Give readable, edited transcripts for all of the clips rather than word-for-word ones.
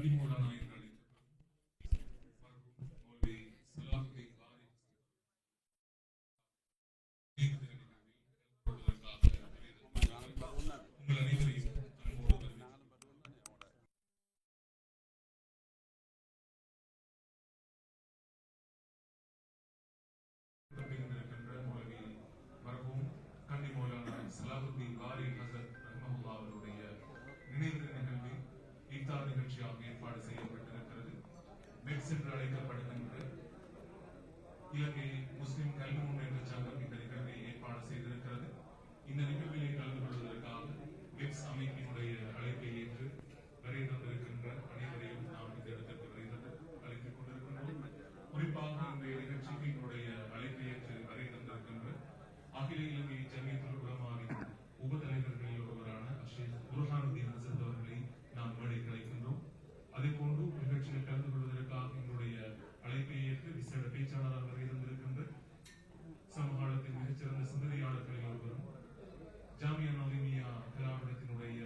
கண்டி மௌலானா என்று அழைக்கப்படும் மௌலவி சலாஹுதீன் பாரி உங்கள் அனைவரையும் அன்போடு இருக்கின்ற மௌலவி மர்ஹூம் கண்டி மௌலானா சலாஹுதீன் பாரி ஹசரத் ரஹ்மத்துல்லாஹி அவருடைய நினைவு நிகழ்வில் இஃப்தார் நிகழ்ச்சியாக ஏற்பாடு செய்யப்பட்டிருக்கிறது. மெட்ஸ் என்று அழைக்கப்படுகின்ற இலங்கை முஸ்லிம் கல்வி முன்னேற்ற சங்கம் இந்த நிகழ்வை ஏற்பாடு செய்திருக்கிறது. இந்த நிகழ்விலே கலந்து கொள்வதற்காக மெட்ஸ் அமைப்பினுடைய அழைப்பை ஏற்று வருகை தந்திருக்கின்ற அனைவரையும் நாம் இந்த இடத்திற்கு அழைத்துக் கொண்டிருக்கின்றோம். குறிப்பாக இன்றைய நிகழ்ச்சிக்கு என்னுடைய அழைப்பை ஏற்று வருகை தந்திருக்கின்ற அகில இலங்கை ஜமியத்துல் உலமாவின் உபதலைவர்களில் ஒருவரான ஷேக் புர்ஹானுதீன் ஹசரத் அவர்களை நாம் மேடைக்கு அழைக்கின்றோம். அதே போன்று நிகழ்ச்சியில் கலந்து கொள்வதற்காக என்னுடைய அழைப்பை ஏற்று விசேட பேச்சாளராக வருகை தந்திருக்கின்ற சமகாலத்தின் மிகச்சிறந்த சிந்தனையாளர்களில் ஒருவரும் ஜாமியா நவீனியா கலாபடத்தினுடைய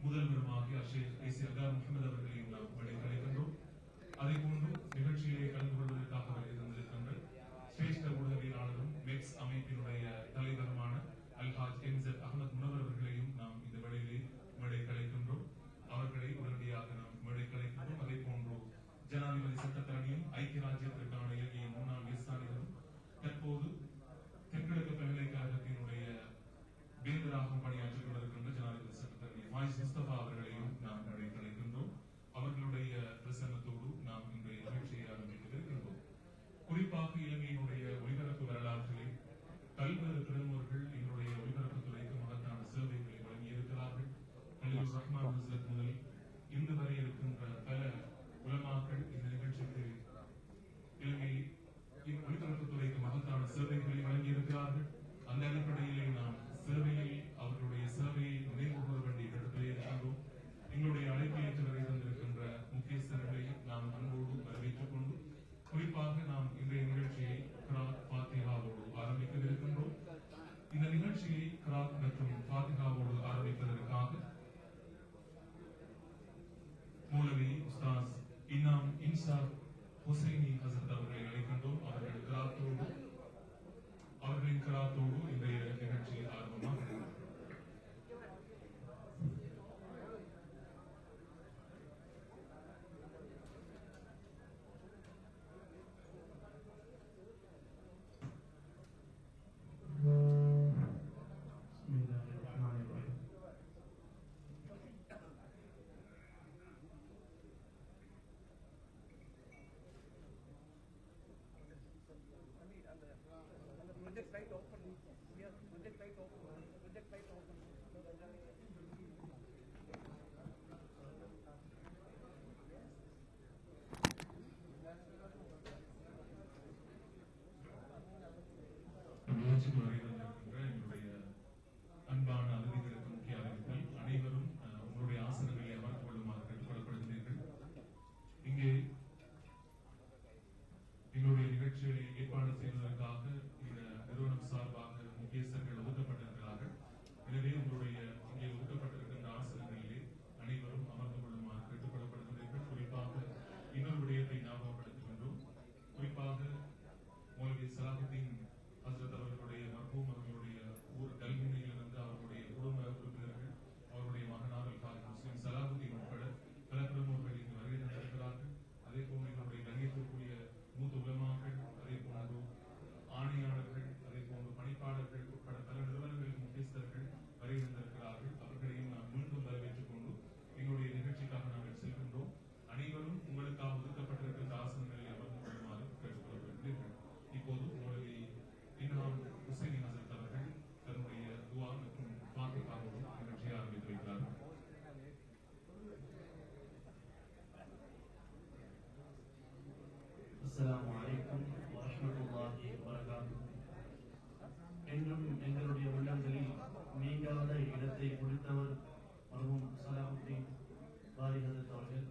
முதல்வருமாகிய ஷேக் ஏசி அகார் முகமது அவர்களையும் நாம் மேடைக்கு அழைக்கின்றோம். அதே போன்று நிகழ்ச்சியிலே கலந்து கொள்வதற்காக வருகை தந்திருக்கின்ற சிரேஷ்ட ஊடகவியலாளரும் மெக்ஸ் அமைப்பினுடைய தலைவருமான அல்ஹாஜ் எம்செட் அகமது முனவர் அவர்களையும் நாம் இந்த வேளையிலே மேடைக்கு அழைக்கின்றோம். அவர்களை உடனடியாக நாம் மேடைக்கு அழைக்கின்றோம். அதே போன்று ஜனாதிபதி சட்டத்தரணியும் ஐக்கிய ராஜ்யத்திற்கான இலங்கையின் முன்னாள் விசாரணைகளும் தற்போது தென்கிழக்கு பல்கலைக்கழகத்தினுடைய வேந்தராகவும் பணியாற்றிக் கொண்டிருக்கின்ற ஜனாதிபதி சட்டத்தரணி மாயிஸ் முஸ்தபா அவர்களையும் நாம் மேடைக்கு அழைக்கின்றோம். அவர்களுடைய பிரசன்னத்தோடு நாம் இன்றைய நிகழ்ச்சியை ஆரம்பித்திருக்கின்றோம். குறிப்பாக இலங்கையினுடைய ஒலிபரப்பு வரலாற்றில் பல்வேறு பிரமுகர்கள் எங்களுடைய ஒலிபரப்பு துறைக்கு மகத்தான சேவைகளை வழங்கியிருக்கிறார்கள். கலீல் ரஹ்மான் ஹசரத் முதல் இன்று வரை இருக்கின்ற பல உலமாக்கள் இந்த நிகழ்ச்சிக்கு இலங்கை ஒலிபரப்பு துறைக்கு மகத்தான சேவைகளை வழங்கியிருக்கிறார்கள். அந்த அடிப்படையிலே நாம் சேவையில் அவர்களுடைய சேவையை நினைவு கூற வேண்டிய இடத்திலே இருக்கின்றோம். எங்களுடைய அழைப்பை ஏற்று வரை தந்திருக்கின்ற முக்கியஸ்தர்களை நாம் அன்போடு வரவேற்றுக் கொண்டு குறிப்பாக நாம் இன்றைய நிகழ்ச்சியை கிராத் ஃபாத்திஹாவோடு ஆரம்பிக்கவிருக்கின்றோம். இந்த நிகழ்ச்சியை கிராத் மற்றும் ஃபாத்திஹாவோடு ஆரம்பிப்பதற்காக மௌலவி உஸ்தாஸ் இனாம் இன்சாப் ஹுசைனி ஹசரத் அவர்களை அழைக்கின்றோம். அவர்களின் கிராத்தோடு இன்றைய நிகழ்ச்சி ஆரம்பமாக என்னுடைய அன்பான அதிதிகளுக்கு முக்கிய அறிவித்தல், அனைவரும் உங்களுடைய ஆசனங்களை அமர்ந்து கொள்ளுமாறு கேட்டுக்கொள்ளப்படுகிறீர்கள். இங்கே எங்களுடைய நிகழ்ச்சியை ஏற்பாடு செய்வதற்காக இந்த நிறுவனம் சார்பாக முக்கியஸ்தர்கள் ஒதுக்கப்பட்டிருக்கிறார்கள். எனவே உங்களுடைய இங்கே ஒதுக்கப்பட்டிருக்கின்ற ஆசனங்களிலே அனைவரும் அமர்ந்து கொள்ளுமாறு கேட்டுக்கொள்ளப்படுகிறீர்கள். குறிப்பாக இன்னொரு விடயத்தை ஞாபகப்படுத்துகின்றோம். குறிப்பாக மௌலவி சலாஹுதீன் ஹசரத் அவர்களுடைய மர்ஹூம் அவர்களுடைய ஊர் கல்வியிலிருந்து அவர்களுடைய குடும்ப உறுப்பினர்கள், அவருடைய மகனார் அல்ஹாஜ் முஸ்லிம் சலாஹுதீன் உட்பட பல பிரமுகர்கள் இங்கு வருகை தந்திருக்கிறார்கள். அதே போன்று எங்களுடைய கண்ணியத்திற்குரிய மூத்த உலமாக்கள், அதே போன்று ஆணையாளர்கள், அதே போன்று பணிப்பாளர்கள் உட்பட பல நிறுவனங்களின் முக்கியஸ்தர்கள் வருகை தந்திருக்கிறார்கள். அவர்களையும் நாம் மீண்டும் வரவேற்றுக் கொண்டு எங்களுடைய நிகழ்ச்சிக்காக நாங்கள் செல்கின்றோம். அனைவரும் உங்களுக்காக ஒதுக்கப்பட்டிருக்கின்ற ஆசனங்களில் அமர்ந்து கொள்ளுமாறு கேட்டுக்கொள்ளப்படுகிறீர்கள். இப்போது மௌலவி இனாம் ஹுசைனி ஹசரத் அவர்கள் தன்னுடைய துவா மற்றும் ஃபாத்திஹாவோடு நிகழ்ச்சியை ஆரம்பித்து வைக்கிறார்கள். அஸ்ஸலாமு அலைக்கும் வரஹ்மத்துல்லாஹி வபரகாத்துஹு. என்றும் எங்களுடைய உள்ளங்களில் நீங்காத இடத்தை கொடுத்தவர் மர்ஹூம் சலாஹுதீன் பாரி ஹசரத் அவர்கள்.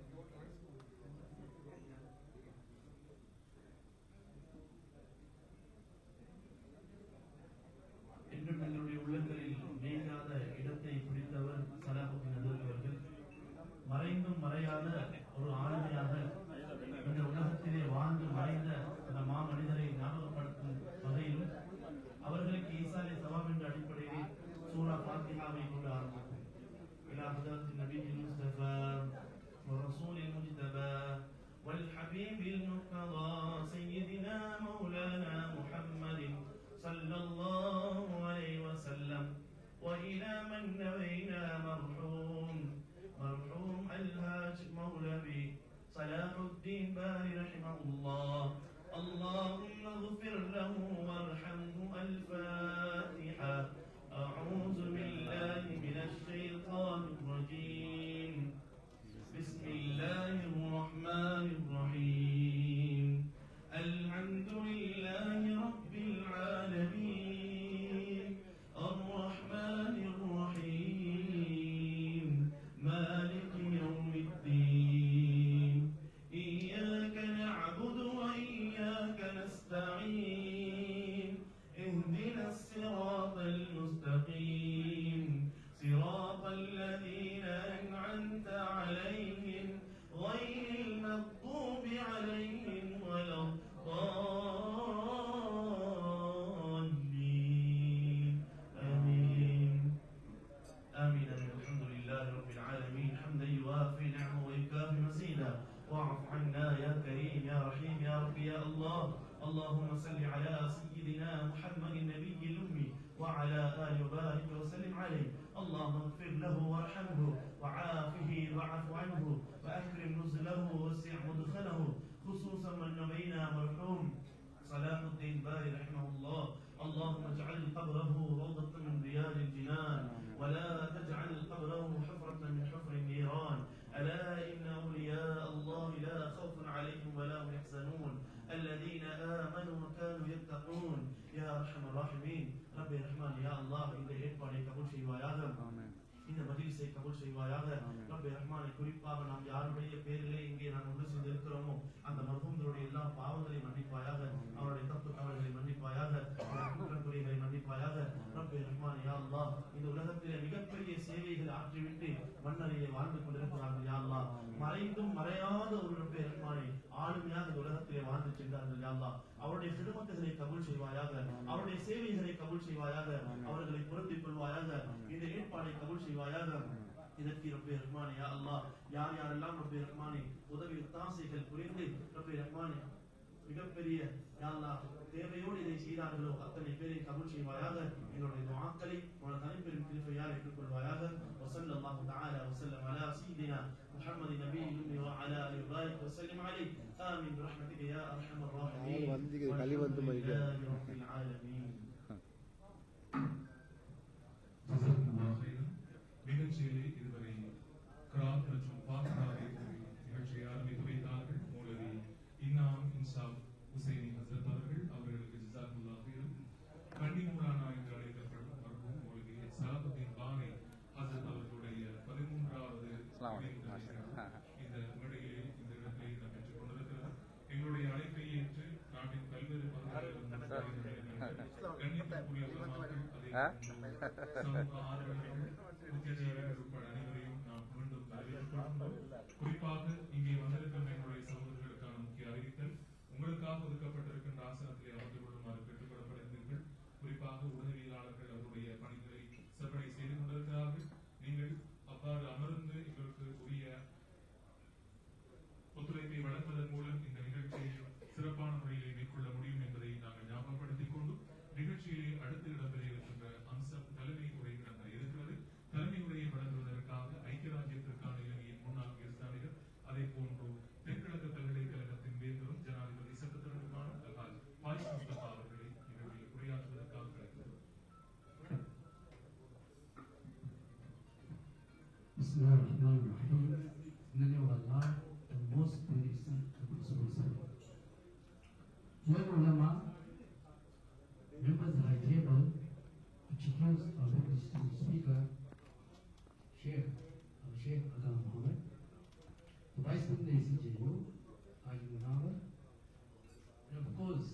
என்றும் எங்களுடைய உள்ளங்களில் நீங்காத இடத்தை பிடித்தவர் சலாஹுதீன் ஹசரத் அவர்கள். மறைந்தும் மறையாத آله وبارك وسلم عليه. اللهم اغفر له وارحمه وعافه واعف عنه وأكرم نزله ووسع مدخله، خصوصا من نبينا مرحوم صلاح الدين باري رحمه الله. اللهم اجعل قبره روضة من رياض الجنان، ولا تجعل قبره حفرة من حفر النيران. ألا إن أولياء الله لا خوف عليهم ولا هم يحزنون، الذين آمنوا وكانوا يتقون. يا أرحم الراحمين. رب الرحمن يا الله இந்த ஏற்பாடை கபூல் செய்வாயாக, இந்த மஜ்லிஸை கபூல் செய்வாயாக. ரப்பே ரஹ்மானை குறிப்பாக நாம் யாருடைய பேரிலே இங்கே நாம் ஒன்று சேர்ந்திருக்கிறோமோ அந்த மர்ஹூம்களுடைய எல்லா பாவங்களையும் மன்னிப்பாயாக, அவருடைய தப்பு தவறுகளை மன்னிப்பாயாக, அவருடைய குற்றக்குறைகளை மன்னிப்பாயாக. ரப்பே ரஹ்மான் யா அல்லாஹ் இந்த உலகத்திலே மிகப்பெரிய சேவைகளை ஆற்றிவிட்டு மன்னரையை வாழ்ந்து கொண்டிருக்கிறார்கள் யா அல்லாஹ். மறைந்தும் மறையாத ஒரு ரப்பே ரஹ்மானை ஆளுமையாக இந்த உலகத்திலே வாழ்ந்து சென்றார்கள் யா அல்லாஹ். அவருடைய சிறுமத்துகளை கபூல் செய்வாயாக, அவருடைய சேவைகளை கபூல் செய்வாயாக, அவர்களை பொருந்திக் கொள்வாயாக, இந்த ஏற்பாடை கபூல் செய்வாயாக. இதற்கு ரப்பே ரஹ்மானே யா அல்லாஹ் யார் யாரெல்லாம் ரப்பே ரஹ்மானே உதவி ஒத்தாசைகள் புரிந்து ரப்பே ரஹ்மானே மிகப்பெரிய யா அல்லாஹ் தேவையோடு இதை செய்தார்களோ அத்தனை பேரை கபூல் செய்வாயாக. எங்களுடைய துஆக்களை உனது தனிப்பெரும் கிருபையால் ஏற்றுக்கொள்வாயாக. வஸல்லல்லாஹு தஆலா வஸல்லம் அலா சய்யிதினா முஹம்மது நபியில் உம்மி வ அலா ஆலிஹி வ பாரிக் வஸல்லம் அலைஹி. ஆமீன் برحمتك يا ارحم الراحمين. ரப்பில் ஆலமீன். நிகழ்ச்சியிலே இதுவரை கிராத் மற்றும் பாக்தாவை நிகழ்ச்சியை ஆரம்பித்து வைத்தார்கள் மௌலவி இன்னாம் இன்சாப் ஹுசைனி ஹசரத் அவர்களுக்கு ஜஸாக்குல்லாஹ் ஹைரன். கன்னிமூலானா என்று அழைக்கப்படும் மர்ஹூம் மௌலவி சலாஹுத்தீன் பானை ஹசரத் அவர்களுடைய 13வது இந்த மேடையிலே இந்த இடத்திலே நடைபெற்றுக் கொண்டிருக்கிறது. எங்களுடைய அழைப்பை ஏற்று நாட்டின் பல்வேறு பகுதிகளிலிருந்து கண்ணியத்திற்குரிய உலமாக்கள், அதே சமூக ஆர்வலர்கள், புத்திஜீவிகள் உட்பட அனைவரையும் நாம் மீண்டும் வரவேற்கிறோம். குறிப்பாக இங்கே வந்திருக்கும் எங்களுடைய சகோதரர்களுக்கான முக்கிய அறிவித்தல், உங்களுக்காக ஒதுக்கப்பட்டிருக்கின்ற ஆசனத்திலே அமர்ந்து கொள்ளுமாறு கேட்டுக்கொள்ளப்படுகிறீர்கள். குறிப்பாக உதவியாளர்கள் அவருடைய பணிகளை சிறப்படை செய்து கொண்டிருக்கிறார்கள். நீங்கள் அவ்வாறு அமர்ந்து எங்களுக்கு உரிய ஒத்துழைப்பை வழங்குவதன் மூலம் இந்த நிகழ்ச்சியை சிறப்பான முறையிலே மேற்கொள்ள முடியும் என்பதை நாங்கள் ஞாபகப்படுத்திக் கொண்டு நிகழ்ச்சியிலே அடுத்த இடம்பெற இருக்கின்ற அம்சம் தலைமை உரை இடம்பெற இருக்கிறது. தலைமை உரையை வழங்குவதற்காக ஐக்கிய ராஜ்யத்திற்கான இலங்கையின் முன்னாள் உயர்ஸ்தானிகர், அதே போன்று தென்கிழக்கு பல்கலைக்கழகத்தின் வேந்தரும் ஜனாதிபதி சட்டத்தரனுமான ஹாஜ் முஸ்தபா அவர்களை நிகழ்ச்சியில் உரையாற்றுவதற்காக கிடைக்கிறது. Members of the table, introduce our distinguished speaker, Sheikh Aga Mohammed, the Vice President CJU, Haji Munawar, and of course,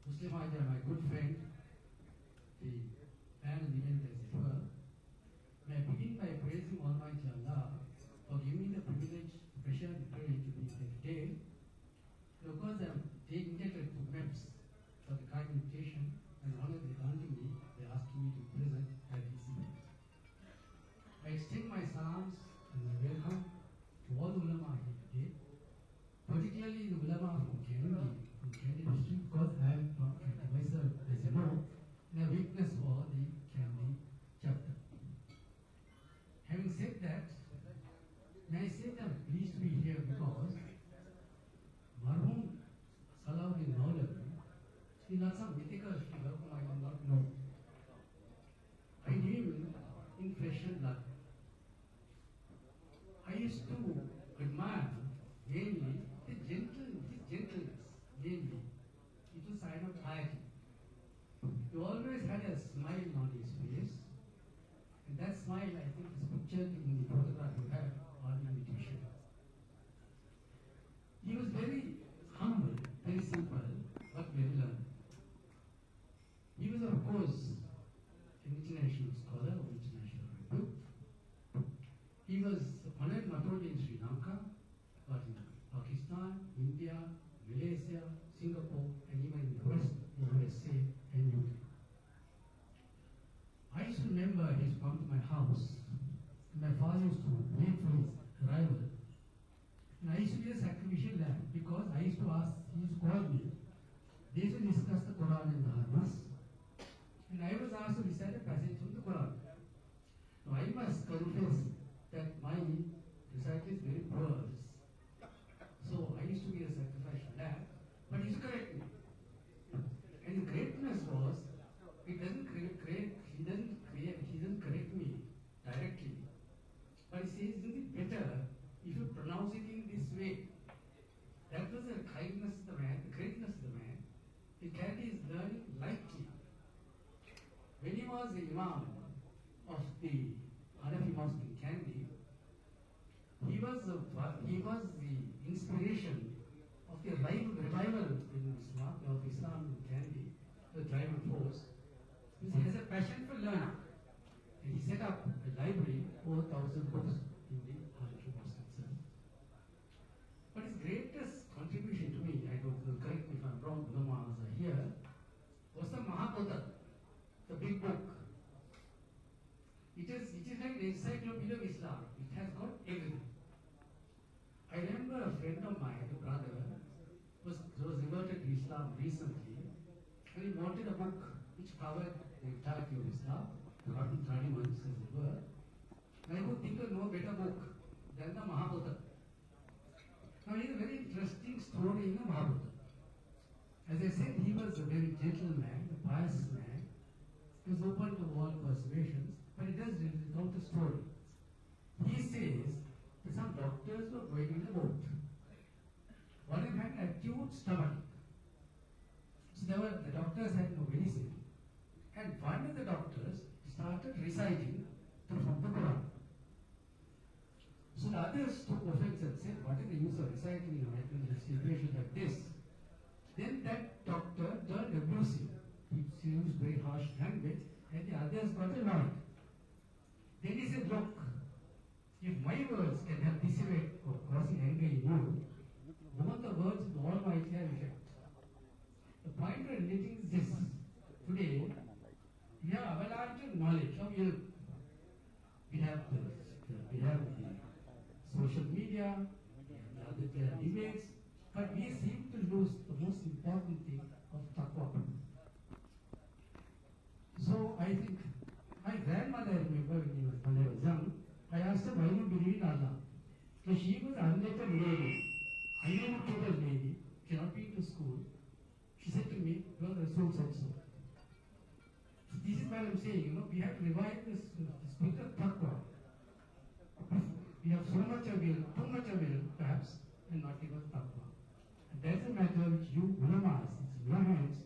Muslim Haja, my good friend, the man and the event as it were. May I begin by praising Almighty Allah for giving me the privilege, pressure, and privilege to be here today. And of course, I am indebted to MEPS for the kind invitation and honor they granted me by asking me to present at this event. I extend my salams and my welcome to all the ulama here today, particularly the ulama from Kandy district, because I am from Kandy myself, as you know, and I witness for the Kandy chapter. Having said that, may I say that I'm pleased to be here because Marhum Salahuddin Maulavi is not some mythical figure whom I do not know. I knew him in flesh and blood. I used to admire mainly his gentleness, mainly. It was a sign of piety. He always had a smile on his face, and that smile, I think, is pictured in the photograph you have on the invitation. He was very humble, very simple, but very learned. He was, of course, an international scholar of international repute. He was honored not only in Sri Lanka, but in Pakistan, India, Malaysia, Singapore, and even in the West, the USA and UK. I used to remember he used to come to my house, and my father used to wait for his arrival. And I used to be a sacrificial lamb because I used to ask, he used to call me. They used to discuss the Quran and the Hadith. And I was asked to recite a passage from the Quran. confess that my recital is very poor. So I used to be a sacrificial lamb, but he used to correct me. And the greatness was, he doesn't correct me directly, but he says, isn't it better if you pronounce it in this way? That was the kindness of the man, the greatness of the man. He carried his learning lightly. When he was the Imam of the Hanafi Mosque in Kandy, he was the inspiration of the revival in Islam in Kandy, the driving force. He has a passion for learning. And he set up a library, 4,000 books in the Hanafi Mosque itself. But his greatest contribution to me, I don't know, correct me if I'm wrong, ulamas are here, was the Mahabharata, the big book. It is like the encyclopedia of Islam. It has got everything. I remember a friend of mine, a brother, was converted to Islam recently, and he wanted a book which covered the entirety of Islam, the Quran 31 as it were. And I could think of no better book than the Mahabharata. Now, it is a very interesting story in the Mahabharata. As I said, he was a very gentle man, a pious man. He was open to all persuasions, but he does recount a story. He says that some doctors were going in a boat. One of them had acute stomach. So the doctors had no medicine. And one of the doctors started reciting from the Quran. So the others took offense and said, what is the use of reciting in a situation like this? Then that doctor turned abusive. He used very harsh language, and the others got annoyed. Then he said, look, if my words can have this effect of causing anger in you, both the words of the Almighty have effect. The point we're relating is this. Today, we have avalanche of knowledge of ilm. We have the social media, there are debates, but we seem to lose the most important thing of taqwa. So I think my grandmother, I remember when I was young, I asked her, why do you believe in Allah? So she was an unlettered lady, uneducated lady, cannot be to school. She said to me, well, Rasul said so. So this is what I'm saying, we have to revive this spirit of taqwa. We have so much of will, too much of will, perhaps, and not enough taqwa. And that's a matter which you ulamas, it's in your hands,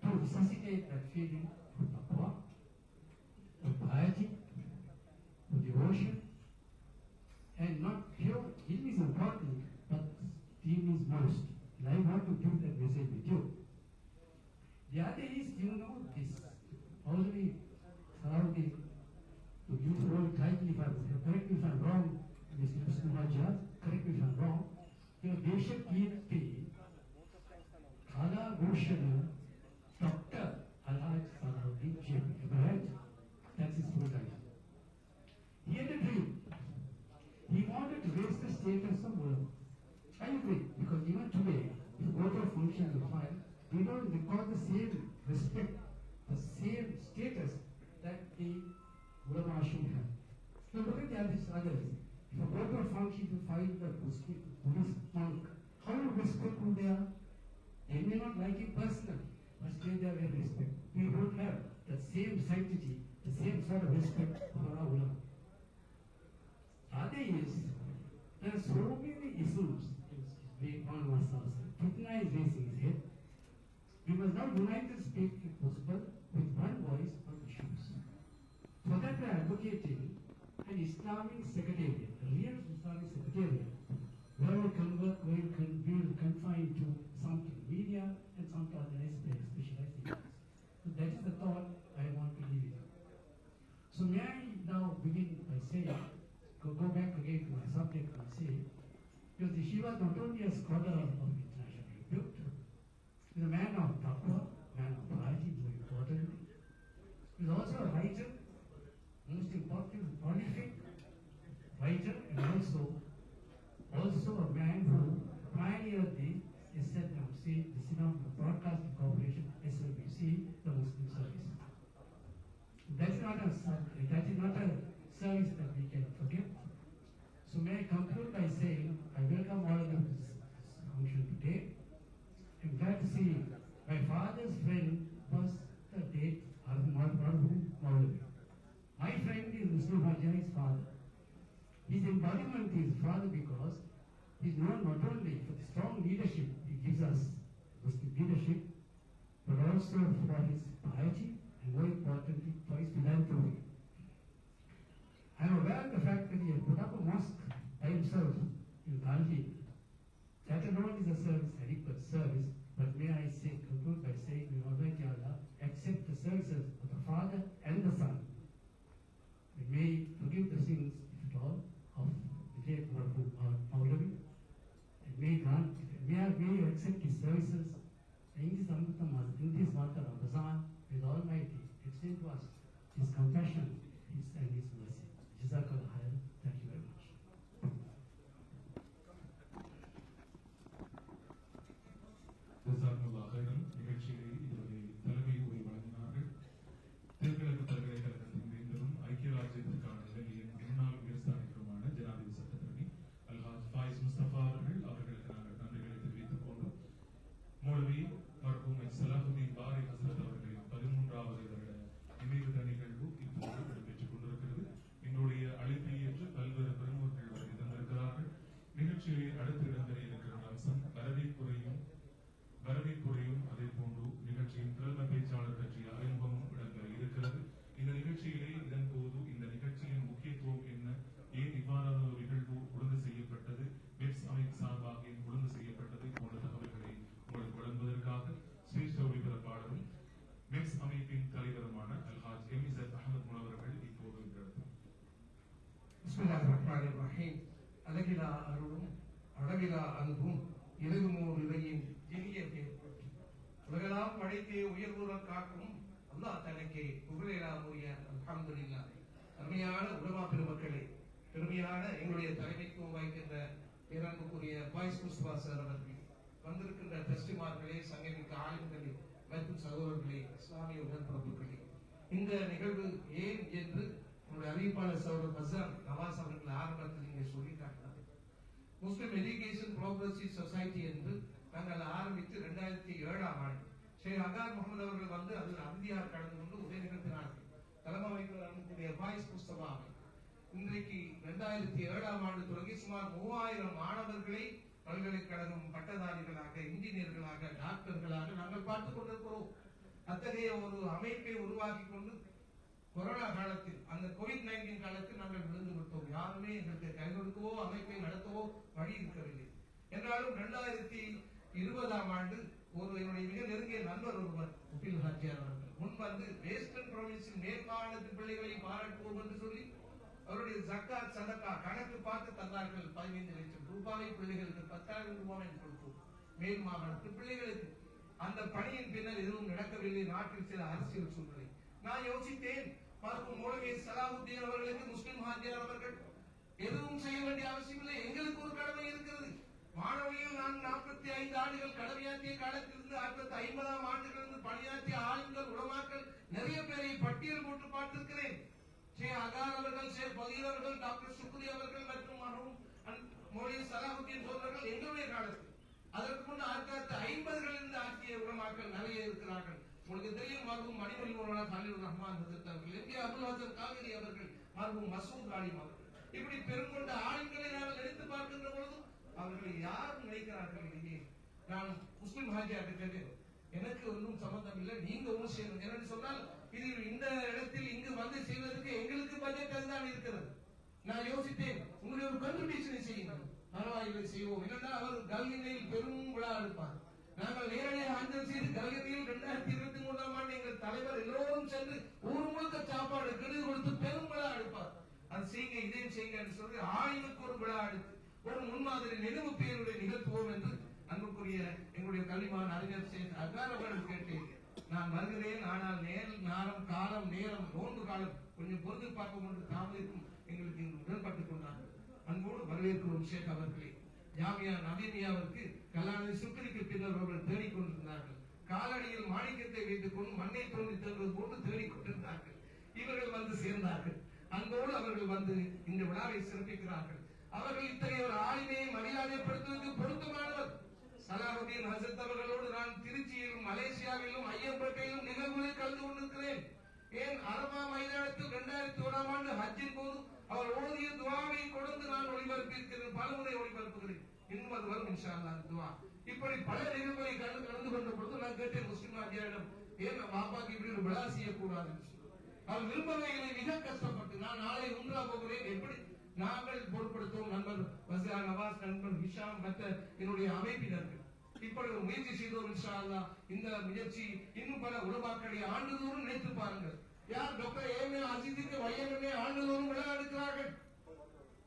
to resuscitate that feeling of taqwa, of piety, of devotion, and not pure. Ilm is important, but deen is most. And I want to give that message with you. The other is, this already surrounding, to use the word title, correct me if I'm wrong, Mr. Muslim, correct me if I'm wrong, Deshak Kirti, Kala Bhushan, Dr. Alhaj Salahuddin Jim, ever heard? That's his full title. He had a dream. He wanted to raise the status of ulama. I agree, because even today, if you go to a function and find, we don't record the same respect, the same status that the ulama should have. So look at the others. If you go to a function to find the Buddhist monk, how respectful they are? They may not like it personally, but still they are very respectful. We don't have the same sanctity, the same sort of respect for our ulama. Other is, there are so many issues being on ourselves. Fitna is raising his head. We must now unite and speak, if possible, with one voice on issues. For that we are advocating an Islamic secretariat, a real Islamic secretariat, where we will confine to some to media and some to organized specialized areas. So that is the thought I want to leave you. So may I now begin by saying, go back again to my subject and say, because she was not only a scholar of international repute, he was a man of taqwa, man of piety, more importantly. He was also a writer, most important, prolific writer, and also a man who pioneered the SNMC, the Synonym Broadcasting Corporation, SLBC, the Muslim service. That is not a service that we can forget. So may I conclude by saying I welcome all of you to this function today. I'm glad to see my father's friend was the date Marhum Maulavi. My friend is Muslim Hajjai's father. His embodiment is father because he's known not only for the strong leadership he gives us, Muslim leadership, but also for his piety and more importantly for his philanthropy. I'm aware of the fact that he had put up a mosque by himself in Gandhi. That alone is a service, adequate service, but may I say, conclude by saying, may Almighty Allah accept the services of the father and the son. And may forgive the sins, if at all, of the late Maulavi. And may you accept his services in this month of Ramadan, with Almighty extend to us his compassion and his mercy. Jazakallah khair. Thank you very much. ஜஸாக்கல்லாஹ் கைரன். நிகழ்ச்சியை இதுவரை தலைமை உரை வழங்கினார்கள். தென்கிழக்கு பல்கலைக்கழகத்தின் வேந்தரும் ஐக்கிய ராஜ்யத்திற்கான இலங்கையின் முன்னாள் உயர்ஸ்தானிகருமான ஜனாதிபதி சட்டத்தரணி அல்ஹாஜ் ஃபாயிஸ் முஸ்தபா அவர்களுக்கு நாங்கள் நன்றிகளை தெரிவித்துக் கொண்டு மௌலவி மர்ஹூம் சலாஹுதீன் பாரி ஹஸ்ரத் அவர்களின் 13வது வருட நினைவு தின நிகழ்வு இப்போது நடைபெற்றுக் கொண்டிருக்கிறது. எங்களுடைய அழைப்பை ஏற்று பல்வேறு பிரமுகர்கள் வருகை தந்திருக்கிறார்கள். நிகழ்ச்சியை அடுத்து இடம்பெற இருக்கிற அம்சம் வரவேற்புரையும் அதே போன்று நிகழ்ச்சியின் பிரதம பேச்சாளர் பற்றிய அறிமுகமும் இடம்பெற இருக்கிறது. இந்த நிகழ்ச்சியிலே இதன் போது இந்த நிகழ்ச்சியின் முக்கியத்துவம் என்ன, ஏன் இவ்வாறான ஒரு நிகழ்வு ஒழுங்கு செய்யப்பட்டது, வெப்ஸ் அமைப்பு சார்பாக ஒழுங்கு செய்யப்பட்டது போன்ற தகவல்களை உங்களுக்கு வழங்குவதற்காக சிரேஷ்ட ஒளிபரப்பாளரும் வெப்ஸ் அமைப்பின் தலைவருமான அல்ஹாஜ் எமிசத் அஹமத் முனவர்கள் இப்போது பிஸ்மில்லாஹிர்ரஹ்மானிர்ரஹீம். அழகிலா அருளும் அழகிலா அன்பும் இலகுமோர் இலையின் இனிய பேர்பற்றி உலகெல்லாம் படைத்தே உயர்வுடன் காக்கும் அல்லாஹ் தனக்கே புகழேலாமுரிய அல்ஹம்துலில்லாஹ். அருமையான உலமா பெருமக்களே, பெருமையான எங்களுடைய தலைமைத்துவம் வகிக்கின்ற பேரன்புக்குரிய பாய்ஸ் முஸ்தபா சார் அவர்கள், வந்திருக்கின்ற டெஸ்டிமார்களே, சங்கமிக்க ஆளுங்களே மற்றும் சகோதரர்களே, இஸ்லாமிய உடன்பிறப்புகளே, இந்த நிகழ்வு ஏன் என்று உங்களுடைய அறிவிப்பாளர் சகோதரர் பசார் நவாஸ் அவர்கள் ஆரம்பத்தில் இங்கே சொல்லிட்டாங்க. முஸ்லிம் எஜுகேஷன் ப்ரோக்ரசிவ் சொசைட்டி என்று நாங்கள் ஆரம்பித்து 2007ஆம் ஆண்டு ஷேக் அகார் முகமது அவர்கள் வந்து அதில் அந்தியார் கலந்து கொண்டு உதவி நிகழ்த்தினார்கள். தலைமை வைக்கக்கூடிய பாய்ஸ் முஸ்தபா இன்றைக்கு 2007ஆம் ஆண்டு தொடங்கி சுமார் 3000 மாணவர்களை பல்கலைக்கழகம் பட்டதாரிகளாக, இன்ஜினியர்களாக, டாக்டர்களாக நாங்கள் பார்த்துக் கொண்டிருக்கிறோம். அத்தகைய ஒரு அமைப்பை உருவாக்கி கொண்டு கொரோனா காலத்தில், அந்த COVID-19 காலத்தில் நாங்கள் விழுந்து விட்டோம். யாருமே எங்களுக்கு கை கொடுக்கவோ அமைப்பை நடத்தவோ வழி இருக்கவில்லை. என்றாலும் 2020ஆம் ஆண்டு என்னுடைய மிக நெருங்கிய நண்பர் ஒருவர் உபில் ஹாஜியார் அவர்கள் முன் வந்து வெஸ்டர்ன் ப்ரொவின்ஸின் மேற்காலத்து பிள்ளைகளை பாராட்டுவோம் என்று சொல்லி அவருடைய ஜக்காத் சதகா கணக்கு பார்த்து தந்தார்கள். 15 லட்சம் ரூபாய் பிள்ளைகளுக்கு 10,000 ரூபாய் கொடுத்தோம். மேல் மாகாணத்து பிள்ளைகளுக்கு. அந்த பணியின் பின்னர் எதுவும் நடக்கவில்லை. நாட்டில் சில அரசியல் சூழ்நிலை. நான் யோசித்தேன், மௌலவி சலாஹுத்தீன் அவர்களுக்கு முஸ்லிம் ஹாஜியார் அவர்கள் எதுவும் செய்ய வேண்டிய அவசியம் இல்லை, எங்களுக்கு ஒரு கடமை இருக்கிறது. மாணவியில் நான் 45 ஆண்டுகள் கடமையாற்றிய காலத்திலிருந்து 1950ஆம் ஆண்டுகளிலிருந்து பணியாற்றிய ஆளுங்கள், உலமாக்கள் நிறைய பேரை பட்டியல் போட்டு பார்த்திருக்கிறேன். ஷேக் அகார் அவர்கள், ஷேக் பகீர் அவர்கள், டாக்டர் சுக்ரி அவர்கள் மற்றும் மௌலவி சலாஹுத்தீன் அவர்கள் எங்களுடைய காலத்தில், அதற்கு முன் 1950களிலிருந்து ஆற்றிய உலமாக்கள் நிறைய இருக்கிறார்கள். உங்களுக்கு தெரியும், மருகும் மணிமொழி மௌலானா கலீல் ரஹ்மான் அவர்கள், எம்.கே. அபுல் ஹசன் காவிரி அவர்கள், மருகும் மசூத் ஆலிம் அவர்கள், இப்படி பெருங்கொண்ட ஆளுங்களை நாங்கள் நினைத்து பார்க்கின்ற பொழுது அவர்களை யாரும் நினைக்கிறார்கள் இல்லையே. நான் முஸ்லிம் ஹாஜியார்ட்ட கேட்டேன், எனக்கு ஒன்றும் சம்பந்தம் இல்லை, நீங்க ஒன்றும் செய்யணும். என்னன்னு சொன்னால், இது இந்த இடத்தில் இங்கு வந்து செய்வதற்கு எங்களுக்கு பட்ஜெட் அதுதான் இருக்கிறது. நான் யோசித்தேன், உங்களுடைய ஒரு கண்ட்ரிபியூஷனை செய்யுங்கள், பரவாயில்லை செய்வோம். என்னன்னா, அவர் கல்வியில் பெரும் விழா எடுப்பார். நாங்கள் நேரடியாக அஞ்சல் செய்து கல்வியில் 2023ஆம் ஆண்டு எங்கள் தலைவர் எல்லோரும் சென்று ஊர் முழுக்க சாப்பாடு கெடு கொடுத்து பெரும் விழா எடுப்பார். அது செய்யுங்க, இதையும் செய்யுங்க என்று சொல்லி ஆய்வுக்கு ஒரு விழா எடுத்து ஒரு முன்மாதிரி நினைவு பேருடைய நிகழ்த்துவோம் என்று அன்புக்குரிய எங்களுடைய கல்விமான் அறிஞர் ஷேக் அகார் அவர்கள் கேட்டேன். நான் வருகிறேன், ஆனால் நேரம் காலம் நேரம் நோன்பு காலம் கொஞ்சம் பொறுத்து பார்ப்போம் என்று தாமதிக்கும் எங்களுக்கு இங்கு உடன்பட்டுக் கொண்டார்கள். அன்போடு வரவேற்கிறோம் ஷேக் அவர்களே. ஜாமியா நவீனியாவிற்கு கலாநிதி சுக்ரிக்கு பின்னர் அவர்கள் தேடிக்கொண்டிருந்தார்கள். காலடியில் மாணிக்கத்தை வைத்துக் கொண்டு மண்ணை தோண்டி தருவது போன்று தேடிக்கொண்டிருந்தார்கள். இவர்கள் வந்து சேர்ந்தார்கள். அன்போடு அவர்கள் வந்து இந்த விழாவை சிறப்பிக்கிறார்கள். அவர்கள் இத்தகைய ஒரு ஆளுமையை மரியாதைப்படுத்துவதற்கு பொருத்தமானவர். சலாஹுதீன் ஹசரத் அவர்களோடு நான் திருச்சியிலும் மலேசியாவிலும் ஐயம்பேட்டையிலும் நிகழ்வுகளில் கலந்து கொண்டிருக்கிறேன். ஏன் அரபா மைதானத்தில் 2001ஆம் ஆண்டு ஹஜ்ஜின் போது அவர் ஓதிய துவாவை கொடுத்து நான் ஒளிபரப்பியிருக்கிறேன், பலமுறை ஒளிபரப்புகிறேன். இன்னும் அது வரும் இன்ஷா அல்லாஹ் துவா. இப்படி பல நிகழ்வுகளை கலந்து கொண்ட பொழுது நான் கேட்டேன் முஸ்லிம் ஆஜியாரிடம், ஏன் பாப்பாக்கு இப்படி ஒரு விழா செய்யக்கூடாது? அவர் விரும்பவே இல்லை. மிக கஷ்டப்பட்டு நான் நாளை உம்ரா போகிறேன், எப்படி நாங்கள் பொருட்படுத்துவோம். நண்பர் வசியா நவாஸ், நண்பர் ஹிஷாம், மற்ற என்னுடைய அமைப்பினர்கள் இப்படி ஒரு முயற்சி செய்தோம். இன்ஷா அல்லாஹ் இந்த முயற்சி இன்னும் பல உலமாக்களை ஆண்டுதோறும் நினைத்து பாருங்கள். யார் டாக்டர் ஏமே அஜித்துக்கு வையமே ஆண்டுதோறும் விழா எடுக்கிறார்கள்.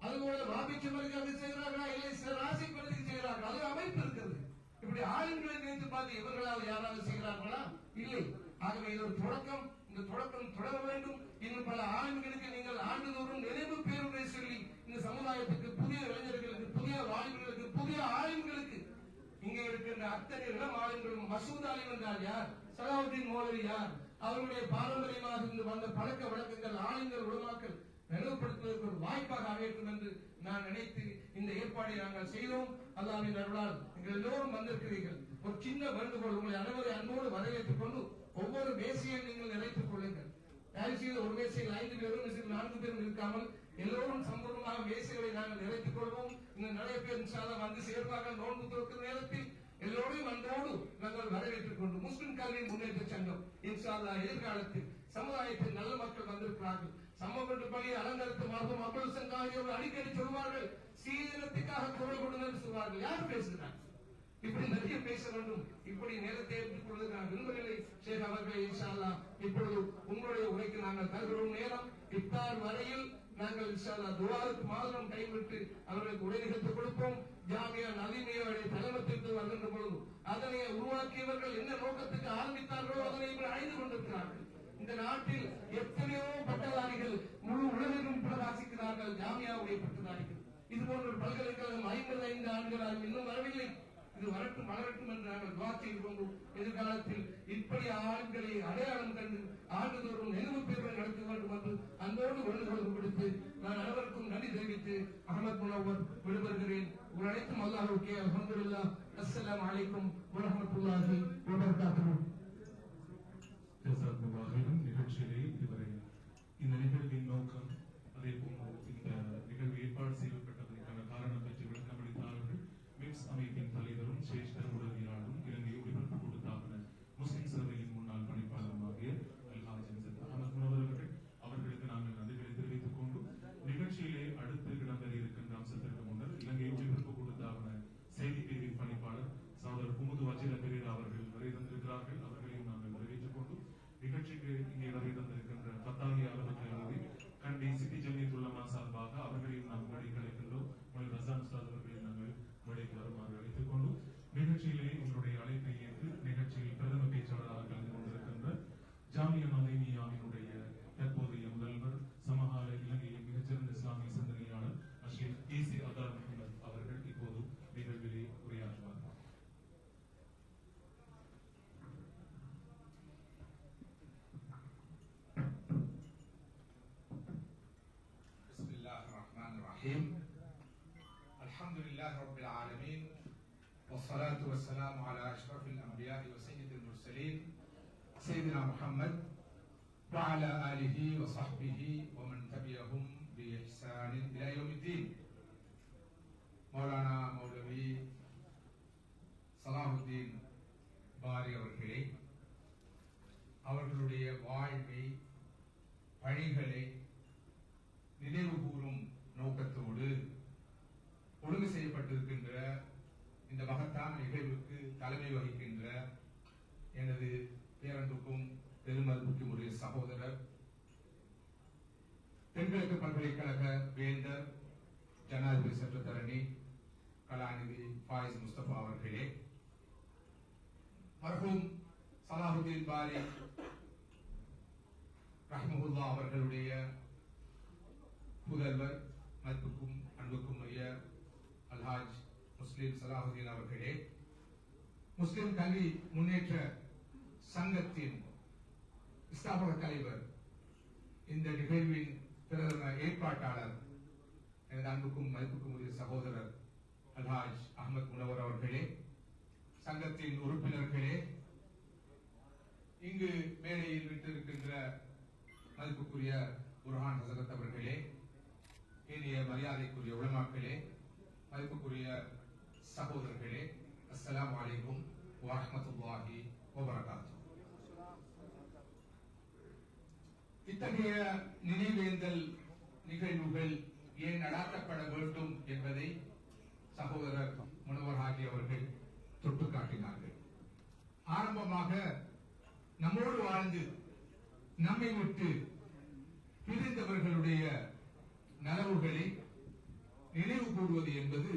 அதுபோல வாபிச்சமருக்கு அது செய்கிறார்களா? இல்லை, ராசி பகுதிக்கு செய்கிறார்கள். அது அமைப்பு இருக்கிறது. இப்படி ஆளுங்களை நினைத்து பார்த்து இவர்களால் யாராவது செய்கிறார்களா? இல்லை. ஆகவே இது ஒரு தொடக்கம். இந்த தொடக்கம் தொடர வேண்டும். இன்னும் பல ஆளுங்களுக்கு நீங்கள் ஆண்டுதோறும் நினைவு பேருரை சொல்லி இந்த சமுதாயத்துக்கு, புதிய இளைஞர்களுக்கு, புதிய வாலிபர்களுக்கு, புதிய ஆளுங்களுக்கு, இங்கே இருக்கின்ற அத்தனை இளம் ஆளுங்களும் மசூத் அலி என்றால் யார், சலாவுதீன் மௌலவி யார், அவருடைய பாரம்பரியமாக இருந்து வந்த பழக்க வழக்கங்கள் ஆளுங்கள் உலமாக்கள் நினைவுபடுத்துவதற்கு ஒரு வாய்ப்பாக அமையும் என்று நான் நினைத்து இந்த ஏற்பாடை நாங்கள் செய்தோம். அல்லாஹ்வின் அருளால் நீங்கள் எல்லோரும் வந்திருக்கிறீர்கள். ஒரு சின்ன வேண்டுகோள், உங்களை அனைவரை அன்போடு வரவேற்றுக் கொண்டு ஒவ்வொரு மேசையை நீங்கள் நிறைத்துக் கொள்ளுங்கள். தயவுசெய்து ஒரு மேசையில் 5 பேரும் 4 பேரும் இருக்காமல் எல்லோரும் சம்பூர்ணமாக மேசைகளை நாங்கள் நிறைத்துக் கொள்வோம். இன்னும் நிறைய பேர் இன்ஷா அல்லாஹ் வந்து சேர்வார்கள். நோன்பு துறக்கிற நேரத்தில் எல்லோரையும் அன்போடு நாங்கள் வரவேற்றுக் கொண்டு முஸ்லிம் கல்வி முன்னேற்ற சங்கம் இன்ஷா அல்லாஹ் எதிர்காலத்தில் சமுதாயத்தில் நல்ல மக்கள் வந்திருக்கிறார்கள். சமூக பள்ளி அலங்கரித்து மருத்துவம் அப்துல் சங்காகியோர் அடிக்கடி சொல்வார்கள், சீதனத்துக்காக குரல் கொடுங்க சொல்வார்கள். யார் பேசுகிறார்? இப்படி நிறைய பேச வேண்டும். இப்படி நேரத்தை எடுத்துக் கொள்வது நான் விரும்பவில்லை. ஷேக் அவர்களே, இன்ஷா அல்லாஹ் இப்பொழுது உங்களுடைய உரைக்கு நாங்கள் தருகிறோம் நேரம். இஃப்தார் வரையில் நாங்கள் இன்ஷா அல்லாஹ் துஆவுக்கு மாத்திரம் டைம் விட்டு அவர்களுக்கு உரை நிகழ்த்து கொடுப்போம். ஜாமியா நலிமியோடைய தலைமத்திற்கு வருகின்ற பொழுது அதனை உருவாக்கியவர்கள் என்ன நோக்கத்துக்கு ஆரம்பித்தார்களோ அதனை இப்படி அழைந்து கொண்டிருக்கிறார்கள். இந்த நாட்டில் எத்தனையோ பட்டதாரிகள் முழு உலகிலும் பிரகாசிக்கிறார்கள், ஜாமியாவுடைய பட்டதாரிகள். இது போன்ற ஒரு பல்கலைக்கழகம் 55 ஆண்டுகளாக இன்னும் வரவில்லை. இது வரட்டும், வளரட்டும் என்று நாங்கள் துஆ செய்து கொண்டு எதிர்காலத்தில் இப்படி ஆண்களை அடையாளம் கண்டு ஆண்டுதோறும் நினைவு பேர்களை நடத்த வேண்டும் என்று அன்போடு வேண்டுகோள் கொடுத்து நான் அனைவருக்கும் நன்றி தெரிவித்து அஹமத் முனவர் விடுபெறுகிறேன். உங்கள் அனைத்தும் அல்லாஹ்வுக்கே அல்ஹம்துலில்லாஹ். அஸ்ஸலாமு அலைக்கும் வரஹ்மத்துல்லாஹி வபரகாத்துஹு. நிகழ்ச்சியிலே இதுவரை இந்த நிகழ்வின் நோக்கம், அதே போன்று இந்த நிகழ்வு ஏற்பாடு செய்யப்பட்டதற்கான காரணம் பற்றி விளக்கமளித்தார்கள் மிப்ஸ் அமைப்பின் தலைவரும் சிரேஷ்ட உதவியாளரும் இலங்கை ஒளிபரப்பு கூட்டத்தாபன முஸ்லிம் சேவையின் முன்னாள் பணிப்பாளருமாகிய அல்ஹாஜ் அஹமத் முனவர் அவர்களுக்கு நாங்கள் நன்றிகளை தெரிவித்துக் கொண்டு நிகழ்ச்சியிலே அடுத்து இடம்பெற இருக்கின்ற அம்சத்திற்கு முன்னர் இலங்கை ஒளிபரப்பு கூட்டத்தாபன செய்தி பிரிவின் பணிப்பாளர் சகோதரர் குமுது வஜிர பெரேரா அவர்கள் வரை தந்திருக்கிறார்கள். அவர்களையும் நாங்கள் வரவேற்றுக் கொண்டு நிகழ்ச்சிக்கு இங்கே வரை தந்திருக்கின்ற பத்தாகி அலுவலக கண்டி சிட்டி ஜமீத் உலமா சார்பாக அவர்களையும் நாம் மேடை கிடைக்கின்றோம். மொழி ரசான் உஸ்தாத் அவர்களையும் நாங்கள் மேடைக்கு வருமாறு அழைத்துக் கொண்டு நிகழ்ச்சியிலே உங்களுடைய அழைப்பை ஏற்று நிகழ்ச்சியில் பிரதம பேச்சாளராக கலந்து கொண்டிருக்கின்ற ஜாமியா நலிமியாவினுடைய தற்போதைய முதல்வர், சமகால இலங்கையின் மிகச்சிறந்த இஸ்லாமிய சிந்தனையாளர் ஷேக் ஏசி அதார் முகமது அவர்கள் இப்போது நிகழ்விலே உரையாற்றுவார்கள். الحمد لله رب العالمين والصلاة والسلام على أشرف الأنبياء وسيد المرسلين سيدنا محمد وعلى آله وصحبه ومن تبعهم بإحسان إلى يوم الدين. مولانا மௌலவி சலாஹுதீன் பாரி அவர்களே, அவர்களுடைய வாழ்வை பணிகளை நினைவு கூறும் நோக்கத்தோடு ஒழுங்கு செய்யப்பட்டிருக்கின்ற இந்த மகத்தான நிகழ்வுக்கு தலைமை வகிக்கின்ற எனது பேரன்புக்கும் பெருமதிப்புக்கும் உரிய சகோதரர், தென்கிழக்கு பல்கலைக்கழக வேந்தர், ஜனாதிபதி சட்டத்தரணி கலாநிதி ஃபாயிஸ் முஸ்தபா அவர்களே, மர்ஹூம் சலாஹுதீன் பாரி ரஹ்மஹுல்லா அவர்களுடைய புதல்வர், மதிப்புக்கும் அன்புக்கும் உரிய அல்ஹாஜ் முஸ்லிம் சலாஹுதீன் அவர்களே, முஸ்லிம் கல்வி முன்னேற்ற சங்கத்தின் ஸ்தாபக தலைவர், இந்த நிகழ்வின் பிரதம ஏற்பாட்டாளர் எனது அன்புக்கும் மதிப்புக்கும் உரிய சகோதரர் அல்ஹாஜ் அஹமத் முனவர் அவர்களே, சங்கத்தின் உறுப்பினர்களே, இங்கு மேடையில் விட்டிருக்கின்ற மதிப்புக்குரிய புர்ஹான் ஹசரத் அவர்களே, இனிய மரியாதைக்குரிய உலமாக்களே, மதிப்புக்குரிய சகோதரர்களே, அஸ்ஸலாமு அலைக்கும் வரஹ்மத்துல்லாஹி வபரகாத்துஹு. இத்தகைய நினைவேந்தல் நிகழ்வுகள் ஏன் நடாத்தப்பட வேண்டும் என்பதை சகோதரர் முனவர் ஹாஜி அவர்கள் தொட்டு காட்டினார்கள். ஆரம்பமாக நம்மோடு வாழ்ந்து நம்மை விட்டு பிரிந்தவர்களுடைய நலவுகளை நினைவு கூறுவது என்பது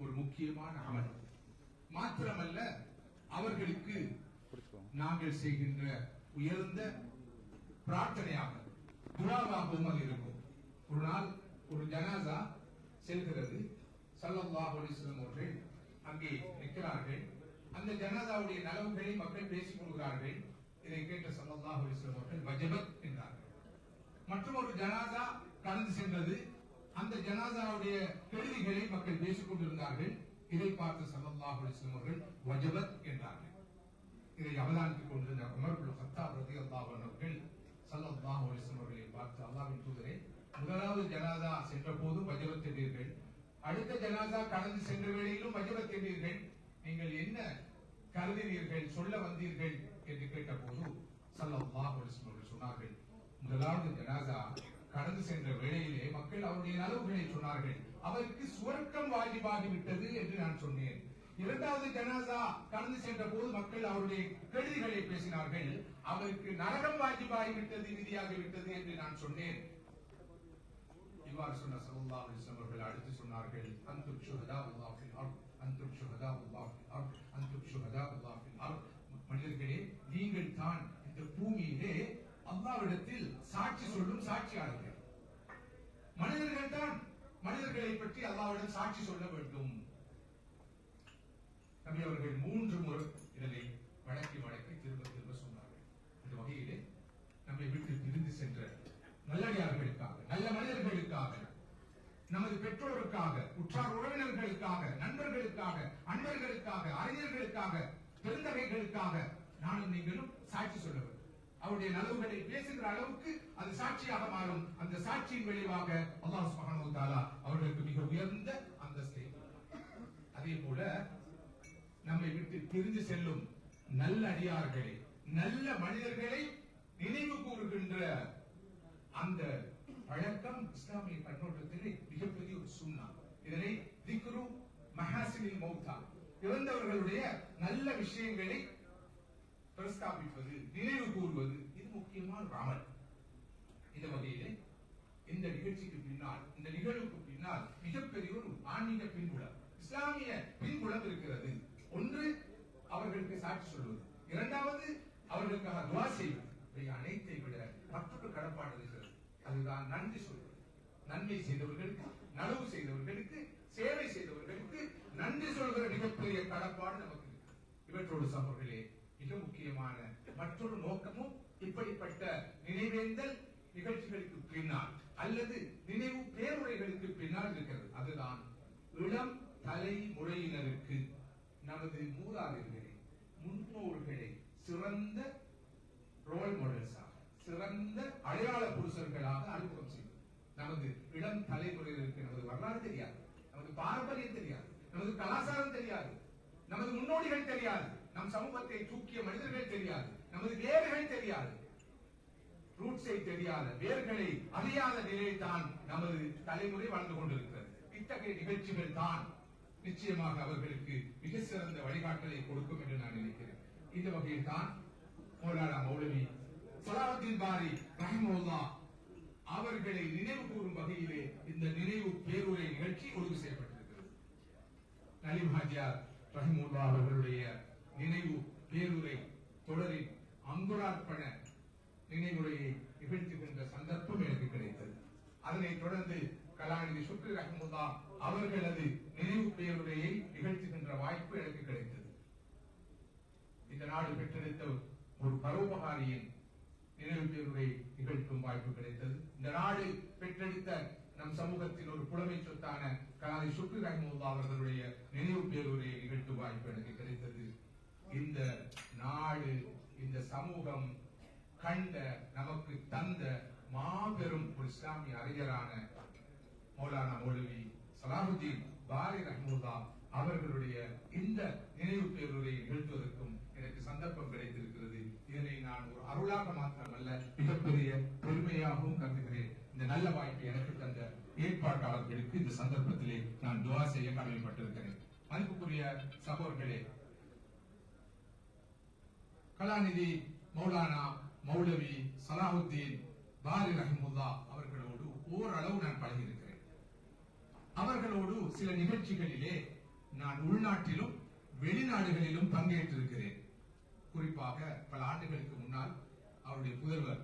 ஒரு முக்கியமான அமல். மாத்திரமல்ல, அவர்களுக்கு நாங்கள் செய்கின்ற உயர்ந்த பிரார்த்தனையாக துஆவாகவும் அது இருக்கும். ஒரு நாள் ஒரு ஜனாசா செல்கிறது. ஸல்லல்லாஹு அலைஹி வஸல்லம் அவர்கள் அங்கே நிற்கிறார்கள். அந்த ஜனாசாவுடைய நலவுகளை மக்கள் பேசிக் கொள்கிறார்கள். இதை கேட்ட ஸல்லல்லாஹு அலைஹி வஸல்லம் அவர்கள் வஜபத் என்றார்கள். மற்றொரு ஜனாசா கடந்து சென்றது. அந்த ஜனாசாவுடைய கெடுதிகளை மக்கள் பேசிக் கொண்டிருந்தார்கள். இதை பார்த்து ஸல்லல்லாஹு அலைஹி வஸல்லம் அவர்கள் வஜபத் என்றார்கள். இதை அவதானித்துக் கொண்டிருந்த உமர் இப்னு கத்தாப் ரலியல்லாஹு அன்ஹு அவர்கள் ஸல்லல்லாஹு அலைஹி வஸல்லம் அவர்களை பார்த்து, அல்லாஹ்வின் தூதரே, முதலாவது ஜனாசா சென்ற போது வஜபத் என்றீர்கள், அடுத்த ஜனாசா கடந்து சென்ற வேளையிலும் வஜபத் என்றீர்கள், நீங்கள் என்ன கருதினீர்கள், சொல்ல வந்தீர்கள் என்று கேட்டபோது ஸல்லல்லாஹு அலைஹி வஸல்லம் அவர்கள் சொன்னார்கள், முதலாவது ஜனாசா கடந்து சென்ற வேளையிலே மக்கள் அவருடைய நலவுகளை சொன்னார்கள், அவருக்கு சுவர்க்கம் வாஜிபாகிவிட்டது என்று நான் சொன்னேன். இரண்டாவது ஜனாசா கடந்து சென்ற போது மக்கள் அவருடைய கெடுதிகளை பேசினார்கள், அவருக்கு நரகம் வாஜிபாகிவிட்டது, விதியாகிவிட்டது என்று நான் சொன்னேன். இவ்வாறு சொன்ன ஸல்லல்லாஹு அலைஹி வஸல்லம் அவர்கள் அடுத்து சொன்னார்கள், அன்தும் ஷுஹதாஉல்லாஹ் ஃபில் அர்த், அன்தும் ஷுஹதாஉல்லாஹ் ஃபில் அர்த், அன்தும் ஷுஹதாஉல்லாஹ் ஃபில் அர்த். மனிதர்களே, நீங்கள் தான் இந்த பூமியிலே அல்லாஹ்விடத்தில் சாட்சி சொல்லும் சாட்சியாளர்கள். மனிதர்கள் தான் மனிதர்களை பற்றி அல்லாஹ்விடம் சாட்சி சொல்ல வேண்டும். நபி அவர்கள் 3 முறை இதனை வடக்கி திரும்ப திரும்ப சொன்னார்கள். இந்த வகையிலே நம்மை விட்டு பிரிந்து சென்ற நல்லடியார்களுக்காக, நல்ல மனிதர்களுக்காக, நமது பெற்றோருக்காக, உற்றார் உறவினர்களுக்காக, நண்பர்களுக்காக, அன்பர்களுக்காக, அறிஞர்களுக்காக, பெருந்தகைகளுக்காக நானும் நீங்களும் சாட்சி சொல்ல வேண்டும். அவருடைய நலவுகளை பேசுகிற அளவுக்கு அது சாட்சியாக மாறும். அந்த சாட்சியின் விளைவாக அல்லாஹ் சுப்ஹானஹு வ தஆலா அவர்களுக்கு மிக உயர்ந்த அந்தஸ்தை. அதே போல நம்மை விட்டு பிரிந்து செல்லும் நல்ல அடியார்களை, நல்ல மனிதர்களை நினைவு கூறுகின்ற அந்த பழக்கம் இஸ்லாமிய கண்ணோட்டத்திலே மிகப்பெரிய ஒரு சுன்னா. இதனை திக்ரு மஹாசினில் மௌத்தா, இறந்தவர்களுடைய நல்ல விஷயங்களை பிரஸ்தாபிப்பது, நினைவு கூறுவது, இது முக்கியமான ஒரு அமல். இந்த வகையிலே இந்த நிகழ்ச்சிக்கு பின்னால், இந்த நிகழ்வுக்கு பின்னால் மிகப்பெரிய ஒரு ஆன்மீக பின்புலம், இஸ்லாமிய பின்புலம் இருக்கிறது. ஒன்று, அவர்களுக்கு சாட்சி சொல்வது. இரண்டாவது, அவர்களுக்காக துஆ செய்வது. இவை அனைத்தை விட மற்றொரு கடப்பாடு இருக்கிறது. அதுதான் நன்றி சொல்வது. நன்மை செய்தவர்களுக்கு, நலவு செய்தவர்களுக்கு, சேவை செய்தவர்களுக்கு நன்றி சொல்கிற மிகப்பெரிய கடப்பாடு நமக்கு இருக்கு. இவற்றோடு சகோதரர்களே, மிக முக்கியமான மற்றொரு நோக்கமும் இப்படிப்பட்ட நினைவேந்தல் நிகழ்ச்சிகளுக்கு பின்னால் அல்லது நினைவு பேருரைகளுக்கு பின்னால் இருக்கிறது. அதுதான் இளம் தலைமுறையினருக்கு நமது மூதாதையர்களை, முன்னோர்களை சிறந்த ரோல் மாடல்ஸாக, சிறந்த அடையாள புருஷர்களாக அறிமுகம் செய்வது. நமது இளம் தலைமுறையினருக்கு நமது வரலாறு தெரியாது, நமது பாரம்பரியம் தெரியாது, நமது கலாச்சாரம் தெரியாது, நமது முன்னோடிகள் தெரியாது, நம் சமூகத்தை தூக்கிய மனிதர்கள் தெரியாது, நமது வேர்கள் தெரியாது, ரூட்ஸை தெரியாத, வேர்களை அறியாத நிலையில் தான் நமது தலைமுறை வாழ்ந்து கொண்டிருக்கிறது. இத்தகைய நிகழ்ச்சிகள் தான் நிச்சயமாக அவர்களுக்கு மிக சிறந்த வழிகாட்டலை கொடுக்கும் என்று நான் நினைக்கிறேன். இந்த வகையில் தான் மௌலானா மௌலவி சலாவுத்தீன் பாரி ரஹிமஹுல்லாஹ் அவர்களை நினைவு கூறும் வகையிலே இந்த நினைவு பேருரை நிகழ்ச்சி ஒழுங்கு செய்யப்பட்டிருக்கிறது. நலீம் ஹாஜியார் ரஹிமஹுல்லாஹ் அவர்களுடைய நினைவு பேருரை தொடரின் அங்குரார்ப்பண நினைவுரையை நிகழ்த்துகின்ற சந்தர்ப்பம் எனக்கு கிடைத்தது. அதனைத் தொடர்ந்து கலாநிதி சுக்ரி ரஹிமஹுல்லாஹ் அவர்களது நினைவு பேருரையை நிகழ்த்துகின்ற வாய்ப்பு எனக்கு கிடைத்தது. இந்த நாடு பெற்றெடுத்த ஒரு பரோபகாரியின் நினைவு பேருரை நிகழ்த்தும் வாய்ப்பு கிடைத்தது. இந்த நாடு பெற்றெடுத்த நம் சமூகத்தின் ஒரு புலமை சொத்தான கலாதி சுக்ரி ரஹ்மத்துல்லாஹி அவர்களுடைய நினைவு பேருரையை நிகழ்த்து வாய்ப்பு எனக்கு கிடைத்தது. இந்த நாடு, இந்த சமூகம் கண்ட, நமக்கு தந்த மாபெரும் ஒரு இஸ்லாமிய அறிஞரான மௌலானா மௌலவி சலாஹுத்தீன் பாரி ரஹ்மத்துல்லாஹி அவர்களுடைய இந்த நினைவு பேருரையை நிகழ்த்துவதற்கும் எனக்கு சந்தர்ப்பம் கிடைத்திருக்கிறது. இதனை நான் ஒரு அருளாக மாத்திரமல்ல, மிகப்பெரிய பெருமையாகவும் கருதுகிறேன். இந்த நல்ல வாய்ப்பை எனக்கு தந்த ஏற்பாட்டாளர்களுக்கு இந்த சந்தர்ப்பத்திலே நான் துஆ செய்ய கடமைப்பட்டிருக்கிறேன். மதிப்புக்குரிய சகோதரர்களே, கலாநிதி மௌலானா மௌலவி சலாஹுத்தீன் பாரி ரஹ்மத்துல்லாஹி அவர்களோடு ஓரளவு நான் பழகியிருக்கிறேன். அவர்களோடு சில நிகழ்ச்சிகளிலே நான் உள்நாட்டிலும் வெளிநாடுகளிலும் பங்கேற்றிருக்கிறேன். குறிப்பாக பல ஆண்டுகளுக்கு முன்னால் அவருடைய புதல்வர்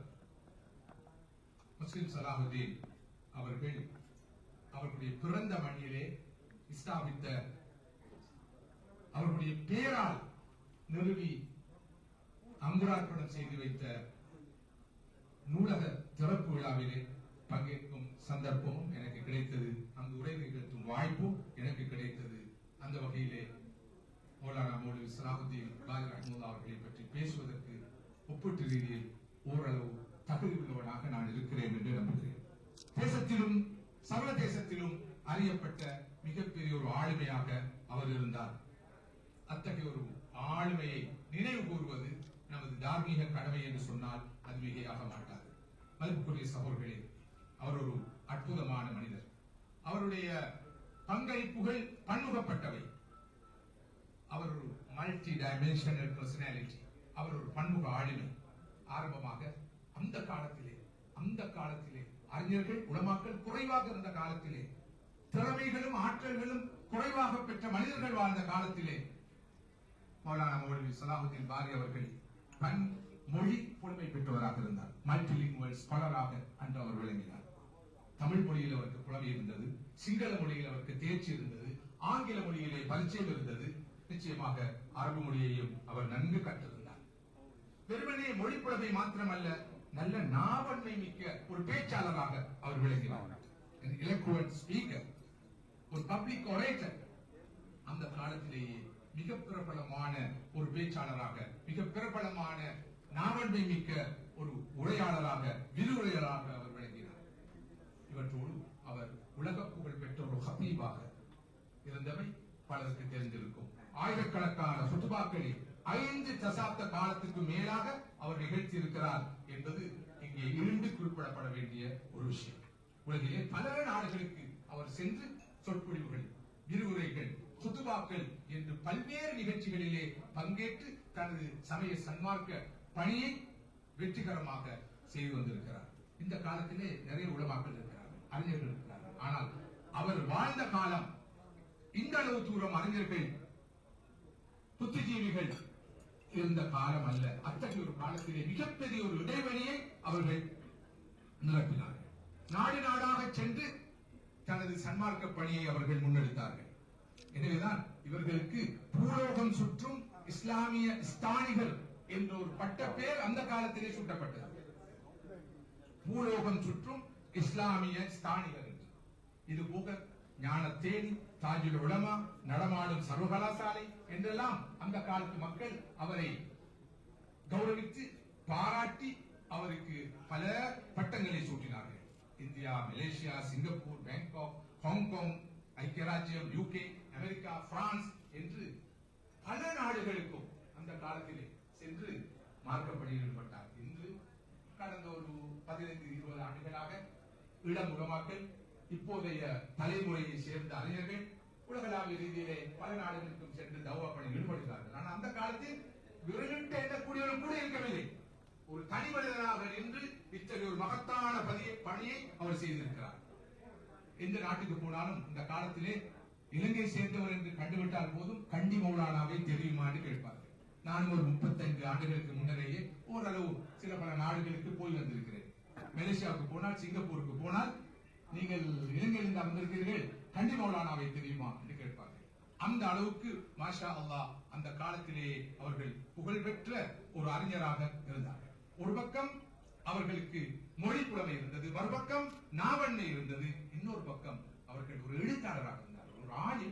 முஸ்லிம் சலாஹுத்தீன் அவர்கள் அவர்களுடைய பிறந்த மண்ணிலே ஸ்தாபித்த, அவர்களுடைய பேரால் நிறுவி அங்குரார்ப்பணம் செய்து வைத்த நூலக திறப்பு விழாவிலே பங்கேற்கும் சந்தர்ப்பமும் எனக்கு கிடைத்தது. அங்கு உரை நிகழ்த்தும் வாய்ப்பும் எனக்கு கிடைத்தது. அந்த வகையிலே மௌலானா மௌலவி சலாஹுத்தீன் பாரி ரஹ்மத்துல்லாஹி அவர்களை பற்றி பேசுவதற்கு ஒப்பீட்டு ரீதியில் ஓரளவு தகுதி உள்ளவனாக நான் இருக்கிறேன் என்று நம்புகிறேன். தேசத்திலும் சர்வ தேசத்திலும் அறியப்பட்ட மிகப்பெரிய ஒரு ஆளுமையாக அவர் இருந்தார். அத்தகைய ஒரு ஆளுமையை நினைவு கூறுவது நமது தார்மீக கடமை என்று சொன்னால் அது மிகையாக மாட்டாது. மதிப்புக்குரிய சகோதரர்களே, அவர் ஒரு அற்புதமான மனிதர். அவருடைய பங்களிப்புகள் பன்முகப்பட்டவை. அவர் ஒரு மல்டி டைமென்ஷனல் பர்சனாலிட்டி. அவர் ஒரு பன்முக ஆளுமை. ஆரம்பமாக அந்த காலத்திலே அறிஞர்கள் உலமாக்கள் குறைவாக இருந்த காலத்திலே, திறமைகளும் ஆற்றல்களும் குறைவாக பெற்ற மனிதர்கள் வாழ்ந்த காலத்திலே மௌலானா மௌலவி சலாஹுத்தீன் பாரி அவர்கள் மொழி புலமை பெற்றவராக இருந்தார். மல்டிலிங்குவல் ஸ்காலராக அன்று அவர் விளங்கினார். தமிழ் மொழியில் அவருக்கு புலமை இருந்தது, சிங்கள மொழியில் அவருக்கு தேர்ச்சி இருந்தது, ஆங்கில மொழியிலே பரிச்சயம் இருந்தது. நிச்சயமாக அரபு மொழியையும் அவர் நன்கு கற்றிருந்தார். வெறுமனே மொழி புலமை மாத்திரமல்ல, நல்ல நாவன்மை மிக்க ஒரு பேச்சாளராக அவர் விளங்கினார். எலக்ட்ரோவன்ட் ஸ்பீக்கர், ஒரு பப்ளிக் ஒரேட்டர். அந்த காலத்திலேயே மிக பிரபலமான ஒரு பேச்சாளராக, மிக பிரபலமான நாவன்மை மிக்க ஒரு உரையாளராக, விரிவுரையாளராக அவர் விளங்கினார். இவற்றோடு அவர் உலக புகழ் பெற்ற ஒரு ஹபீபாக இருந்தவை பலருக்கு தெரிந்திருக்கும். ஆயிரக்கணக்கான சுத்துபாக்களில் 5 தசாப்த காலத்துக்கு மேலாக அவர் நிகழ்த்தி இருக்கிறார் என்பது இங்கே இருந்து குறிப்பிடப்பட வேண்டிய ஒரு விஷயம். உலகிலே பல நாடுகளுக்கு அவர் சென்று சொற்பொழிவுகள், விரிவுரைகள், சுத்துபாக்கள் என்று பல்வேறு நிகழ்ச்சிகளிலே பங்கேற்று தனது சமய சன்மார்க்க பணியை வெற்றிகரமாக செய்து வந்திருக்கிறார். இந்த காலத்திலே நிறைய உலமாக்கள் இருக்கிறார்கள், அறிஞர்கள் இருக்கிறார்கள். ஆனால் அவர் வாழ்ந்த காலம் இந்த அளவு தூரம் அறிஞர்கள், புத்திஜீவிகள் இருந்த காலம் அல்ல. அத்தகைய ஒரு காலத்திலே மிகப்பெரிய ஒரு இடைவெளியை அவர்கள் நிரப்பினார்கள். நாடு நாடாக சென்று தனது சன்மார்க்க பணியை அவர்கள் முன்னெடுத்தார்கள். எனவேதான் இவர்களுக்கு பூலோகம் சுற்றும் இஸ்லாமிய ஸ்தானிகள் என்ற ஒரு பட்ட பெயர் அந்த காலத்திலே சூட்டப்பட்டது. பூலோகம் சுற்றும் இஸ்லாமிய ஸ்தானிகள் என்று. இது போக ஞானத்தேனி, தாஜுல் உலமா, நடமாடும் சர்வகலாசாலை என்றெல்லாம் அந்த காலத்து மக்கள் அவரை கௌரவித்து பாராட்டி அவருக்கு பல பட்டங்களை சூட்டினார்கள். India, Malaysia, Singapore, Bangkok, Hong Kong, ஐக்கிய ராஜ்யம், யூகே, அமெரிக்கா, பிரான்ஸ் என்று பல நாடுகளுக்கும் அந்த காலத்திலே சென்று மார்க்க பணியில் ஈடுபட்டார். இன்று கடந்த ஒரு 15-20 ஆண்டுகளாக இளம் உலமாக்கள், இப்போதைய தலைமுறையை சேர்ந்த அறிஞர்கள் உலகளாவிய ரீதியிலே பல நாடுகளுக்கும் சென்று தவா பணியில் ஈடுபடுகிறார்கள். ஆனால் அந்த காலத்தில் விரலிட்டு எண்ணக்கூடியவர்கள் கூட இருக்கவில்லை. ஒரு தனி மனிதனாக நின்று இத்தகைய ஒரு மகத்தான பணியை அவர் செய்திருக்கிறார். எந்த நாட்டுக்கு போனாலும் இந்த காலத்திலே இலங்கை சேர்ந்தவர் என்று கண்டுவிட்டால் போதும் கண்டி மௌலானாவை தெரியுமா என்று கேட்பார்கள். நான் ஒரு 35 ஆண்டுகளுக்கு முன்னரேயே ஓரளவு சில பல நாடுகளுக்கு போய் வந்திருக்கிறேன். மலேசியாவுக்கு போனால், சிங்கப்பூருக்கு போனால், நீங்கள் இலங்கையிலிருந்து வந்திருக்கிறீர்கள், கண்டி மௌலானாவை தெரியுமா என்று கேட்பார்கள். அந்த அளவுக்கு மாஷா அல்லாஹ் அந்த காலத்திலே அவர்கள் புகழ்பெற்ற ஒரு அறிஞராக இருந்தார்கள். ஒரு பக்கம் அவர்களுக்கு மொழி புலமை இருந்தது, மறுபக்கம் நாவன்மை இருந்தது, இன்னொரு பக்கம் அவர்கள் ஒரு எழுத்தாளராக இருந்தார்கள். ஒரு ஆளு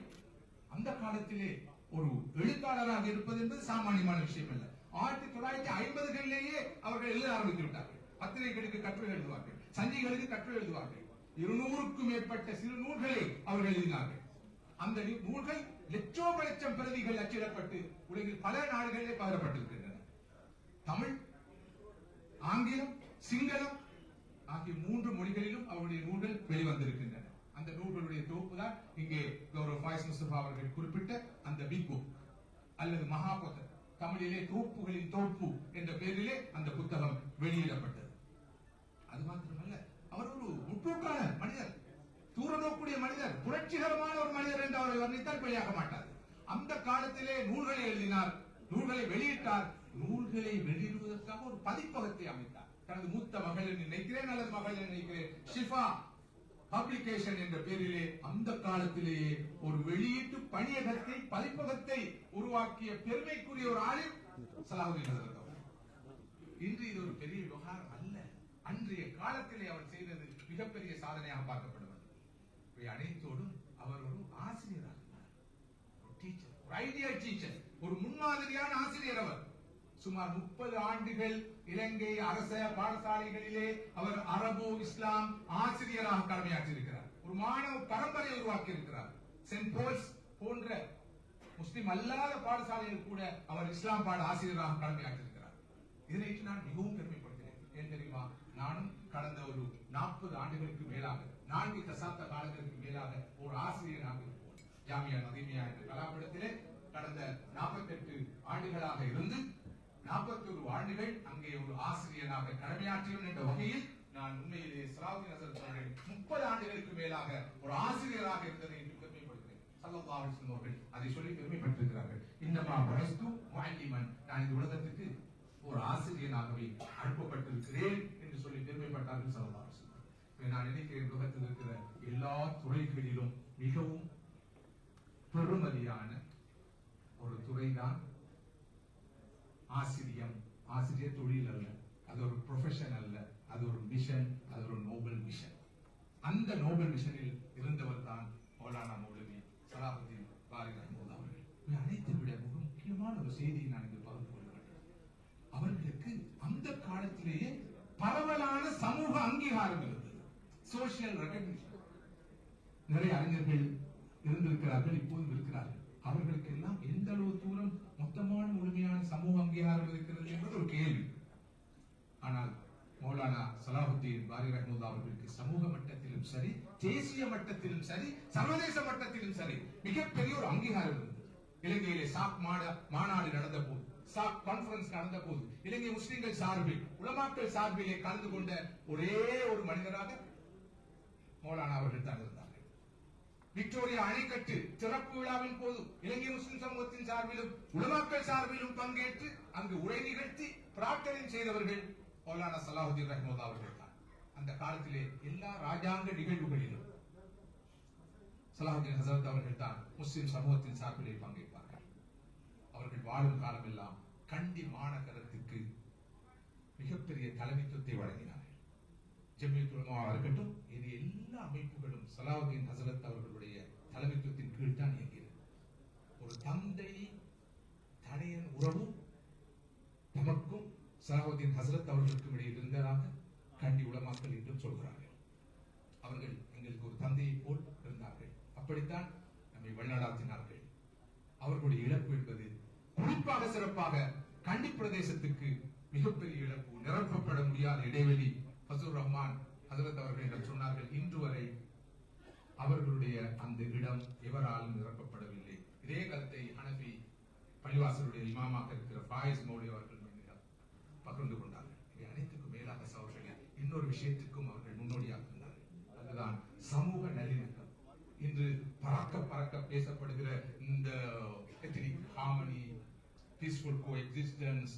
அந்த காலத்திலே ஒரு எழுத்தாளராக இருப்பது என்பது சாமானியமான விஷயம் அல்ல. 1950களிலேயே அவர்கள் எழுத ஆரம்பித்து விட்டார்கள். பத்திரிகைகளுக்கு கட்டுரை எழுதுவார்கள், சஞ்சிகளுக்கு கட்டுரை எழுதுவார்கள். 200க்கும் மேற்பட்ட சிறு நூல்களை அவர்கள் எழுதினார்கள். அந்த நூல்கள் லட்சம் பிரதிகள் அச்சிடப்பட்டு உலகில் பல நாடுகளிலே பகிரப்பட்டிருக்கின்றன. தமிழ், ஆங்கிலம், சிங்களம் ஆகிய 3 மொழிகளிலும் அவருடைய நூல்கள் வெளிவந்திருக்கின்றன. அந்த நூல்களுடைய தொகுப்பு தான் இங்கே கௌரவ் ஃபாயிஸ் முஸ்தபா அவர்கள் குறிப்பிட்ட அந்த பிக் புக் அல்லது மகாபுத்தர், தமிழிலே தொகுப்புகளின் தொகுப்பு என்ற பெயரிலே அந்த புத்தகம் வெளியிடப்பட்டது. அது மாத்திரமல்ல, அவர் ஒரு முற்போக்கான மனிதர், தூரநோக்கூடிய மனிதர், புரட்சிகரமான ஒரு மனிதர் என்று அவரை வர்ணித்தால் வெளியாக மாட்டார். அந்த காலத்திலே நூல்களை எழுதினார், நூல்களை வெளியிட்டார். நூல்களை வெளியிடுவதற்காக ஒரு பதிப்பகத்தை அமைத்தார். தனது மூத்த மகள் நினைக்கிறேன் அல்லது மகள் நினைக்கிறேன், ஷிஃபா பப்ளிகேஷன் என்ற பெயரிலே அந்த காலத்திலேயே ஒரு வெளியீட்டு பணியகத்தை, பதிப்பகத்தை உருவாக்கிய பெருமைக்குரிய ஒரு ஆளும் சலாஹுதீன் ஹஸரத் அவர்கள். இன்று இது ஒரு பெரிய விவகாரம் அல்ல. அன்றைய காலத்திலே அவர் செய்தது மிகப்பெரிய சாதனையாக பார்க்கப்படுவது. இவை அனைத்தோடும் அவர் ஒரு ஆசிரியராக இருந்தார், ஒரு டீச்சர், ஒரு ஐடியல் டீச்சர், ஒரு முன்மாதிரியான ஆசிரியர். அவர் சுமார் 30 ஆண்டுகள் இலங்கை அரச பாடசாலைகளிலே அவர் அரபு இஸ்லாம் ஆசிரியராக கடமையாற்றியிருக்கிறார். ஒரு மாணவ பரம்பரை உருவாக்கி இருக்கிறார். சென்ட் போல்ஸ் போன்ற முஸ்லிம் அல்லாத பாடசாலையில் கூட அவர் இஸ்லாம் பாட ஆசிரியராக கடமையாற்றியிருக்கிறார். இதனை நான் மிகவும் பெருமைப்படுகிறேன். ஏன் தெரியுமா? நானும் கடந்த ஒரு 40 ஆண்டுகளுக்கு மேலாக, 4 தசாப்த காலங்களுக்கு மேலாக ஒரு ஆசிரியராக இருப்போம். ஜாமியா நதீமியா என்ற கலாபடத்திலே கடந்த 48 ஆண்டுகளாக இருந்து 41 ஆண்டுகள் அங்கே ஒரு ஆசிரியராக கடமையாற்றியவன் என்ற வகையில் நான் உண்மையிலேயே சலாஹுதீன் ஹஸரத் அவர்கள் 30 ஆண்டுகளுக்கு மேலாக ஒரு ஆசிரியராக இருந்ததை என்று பெருமைப்படுகிறேன். ஸல்லல்லாஹு அலைஹி வஸல்லம் அவர்கள் அதை சொல்லி பெருமைப்பட்டிருக்கிறார்கள். இன்னமா பரஸ்து முஅல்லிமன், நான் இந்த உலகத்துக்கு ஒரு ஆசிரியனாகவே அனுப்பப்பட்டிருக்கிறேன் என்று சொல்லி பெருமைப்பட்டார்கள் ஸல்லல்லாஹு அலைஹி வஸல்லம். நான் நினைக்கிறேன் உலகத்தில் இருக்கிற எல்லா துறைகளிலும் மிகவும் பெருமதியான ஒரு துறைதான் ஆசிரியம். ஆசிரியர் தொழில் அல்ல, அது ஒரு ப்ரொஃபஷன் அல்ல, அது ஒரு மிஷன், அது ஒரு நோபல் மிஷன். அந்த நோபல் மிஷனில் இருந்தவர் தான் மௌலானா மௌலவி சலாஹுதீன் பாரி ரஹ்மத்துல்லாஹி அவர்கள். அனைத்தை விட மிக முக்கியமான ஒரு செய்தியை நான் இங்கு பகிர்ந்து கொள்ள வேண்டும். அவர்களுக்கு அந்த காலத்திலேயே பரவலான சமூக அங்கீகாரம் இருந்தது, சோசியல் ரெகக்னிஷன். நிறைய அறிஞர்கள் இருந்திருக்கிறார்கள், இப்போதும் இருக்கிறார்கள். அவர்களுக்கு எல்லாம் எந்த அளவு தூரம் மொத்தமான முழுமையான சமூக அங்கீகாரம் இருக்கிறது என்பது ஒரு கேள்வி. ஆனால் மௌலானா சலாஹுதீன் பாரி ரஹ்மத்துல்லாஹி அவர்களுக்கு சமூக மட்டத்திலும் சரி, தேசிய மட்டத்திலும் சரி, சர்வதேச மட்டத்திலும் சரி மிகப்பெரிய ஒரு அங்கீகாரம் இருந்தது. இலங்கையிலே சாக் மாநாடு நடந்த போது, சாக் கான்ஃபரன்ஸ் நடந்த போது, இலங்கை முஸ்லிம்கள் சார்பில், உலமாக்கள் சார்பிலே கலந்து கொண்ட ஒரே ஒரு மனிதராக மௌலானா அவர்கள் தான் இருந்தார்கள். விக்டோரியா அணைக்கட்டு திறப்பு விழாவின் போது இலங்கை முஸ்லிம் சமூகத்தின் சார்பிலும் உலமாக்கள் சார்பிலும் பங்கேற்று அங்கு உரை நிகழ்த்தி பிரார்த்தனை செய்தவர்கள் மௌலானா சலாஹுதீன் ரஹ்மத்துல்லாஹி அவர்கள் தான். அந்த காலத்திலே எல்லா ராஜாங்க நிகழ்வுகளிலும் சலாஹுதீன் ஹஸரத் அவர்கள் தான் முஸ்லிம் சமூகத்தின் சார்பிலே பங்கேற்பார்கள். அவர்கள் வாழும் காலமெல்லாம் கண்டி மாநகரத்துக்கு மிகப்பெரிய தலைமைத்துவத்தை வழங்கினார்கள். ஜமியத்துல் உலமாவா இருக்கட்டும், இது எல்லா அமைப்புகளும் சலாஹுதீன் ஹஸரத் அவர்களுடைய தலைமைத்துவத்தின் கீழ் தான் இயங்கியது. ஒரு தந்தை தனையன் உறவும் தமக்கும் சலாஹுதீன் ஹஸரத் அவர்களுக்கும் இடையில் இருந்ததாக கண்டி உலமாக்கள் என்றும் சொல்கிறார்கள். அவர்கள் எங்களுக்கு ஒரு தந்தையை போல் இருந்தார்கள். அப்படித்தான் நம்மை வழிநடாத்தினார்கள். அவர்களுடைய இழப்பு என்பது குறிப்பாக சிறப்பாக கண்டி பிரதேசத்துக்கு மிகப்பெரிய இழப்பு. நிரப்பப்பட முடியாத இடைவெளி. ஃபசூர் ரஹ்மான் ஹஸரத் அவர்கள் சொன்னார்கள், இன்று வரை அவர்களுடைய அந்த இடம் எவராலும் நிரப்பப்படவில்லை. இதே கருத்தை ஹனஃபி பள்ளிவாசலுடைய இமாமாக இருக்கிற ஃபாயிஸ் மௌலவி அவர்கள் பகிர்ந்து கொண்டார்கள். இவை அனைத்துக்கும் மேலாக சகோதரர்களே, இன்னொரு விஷயத்துக்கும் அவர்கள் முன்னோடியாக இருந்தார்கள். அதுதான் சமூக நல்லிணக்கம். இன்று பறக்க பேசப்படுகிற இந்த எத்னிக் ஹார்மனி, பீஸ்ஃபுல் கோஎக்ஸிஸ்டன்ஸ்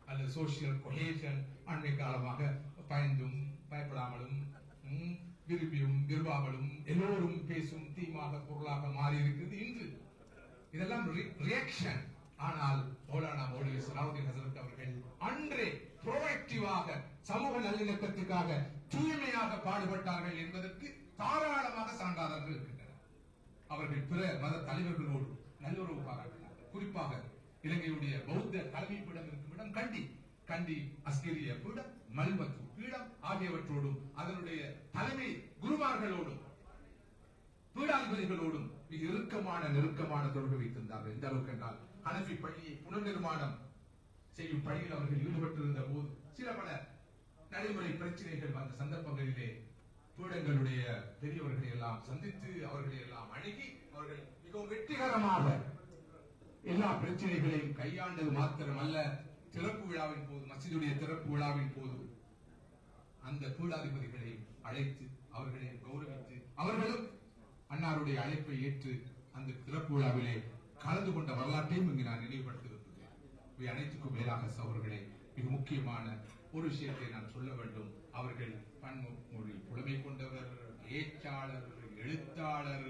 அல்லது சோசியல் கொஹேஷன் அண்மை காலமாக பயந்தும் பயப்படாமலும் விரும்பியும் விரும்பாமலும் எல்லோரும் பேசும் தீமாக பொருளாக மாறி இருக்கிறது இன்று. இதெல்லாம் ரியாக்ஷன். ஆனால் மௌலானா மௌலவி சலாஹுதீன் ஹஸரத் அவர்கள் அன்றே ப்ரோஆக்டிவாக சமூக நல்லிணக்கத்துக்காக தூய்மையாக பாடுபட்டார்கள் என்பதற்கு தாராளமாக சான்றாளர்கள் இருக்கின்றனர். அவர்கள் பிற மத தலைவர்களோடு நல்லுறவு பாராட்டினார்கள். குறிப்பாக இலங்கையுடைய பௌத்த தலைமை பீடம் இருக்கும் இடம் கண்டி அஸ்கிரிய பீடம், மல்வத்து பீடம் ஆகியவற்றோடும் அதனுடைய தலைமை குருமார்களோடும் பீடாதிபதிகளோடும் மிக நெருக்கமான தொடர்பு வைத்திருந்தார்கள். எந்த அளவுக்கு என்றால் ஹனஃபி பள்ளியை புனர்நிர்மாணம் செய்யும் பணியில் அவர்கள் ஈடுபட்டிருந்த போது சில பல நடைமுறை பிரச்சனைகள் வந்த சந்தர்ப்பங்களிலே பீடங்களுடைய பெரியவர்களை எல்லாம் சந்தித்து அவர்களை எல்லாம் அணுகி அவர்கள் மிகவும் வெற்றிகரமாக எல்லா பிரச்சனைகளையும் கையாண்டது மாத்திரமல்ல, திறப்பு விழாவின் போது, மஸ்ஜிதுடைய திறப்பு விழாவின் போது அந்த பீடாதிபதிகளை அழைத்து அவர்களை கௌரவித்து அவர்களும் அன்னாருடைய அழைப்பை ஏற்று அந்த திறப்பு விழாவிலே கலந்து கொண்ட வரலாற்றையும் இங்கு நான் நினைவுபடுத்த விரும்புகிறேன். இவை அனைத்துக்கும் மேலாக அவர்களே மிக முக்கியமான ஒரு விஷயத்தை நான் சொல்ல வேண்டும். அவர்கள் பன்மொழி புலமை கொண்டவர், பேச்சாளர், எழுத்தாளர்,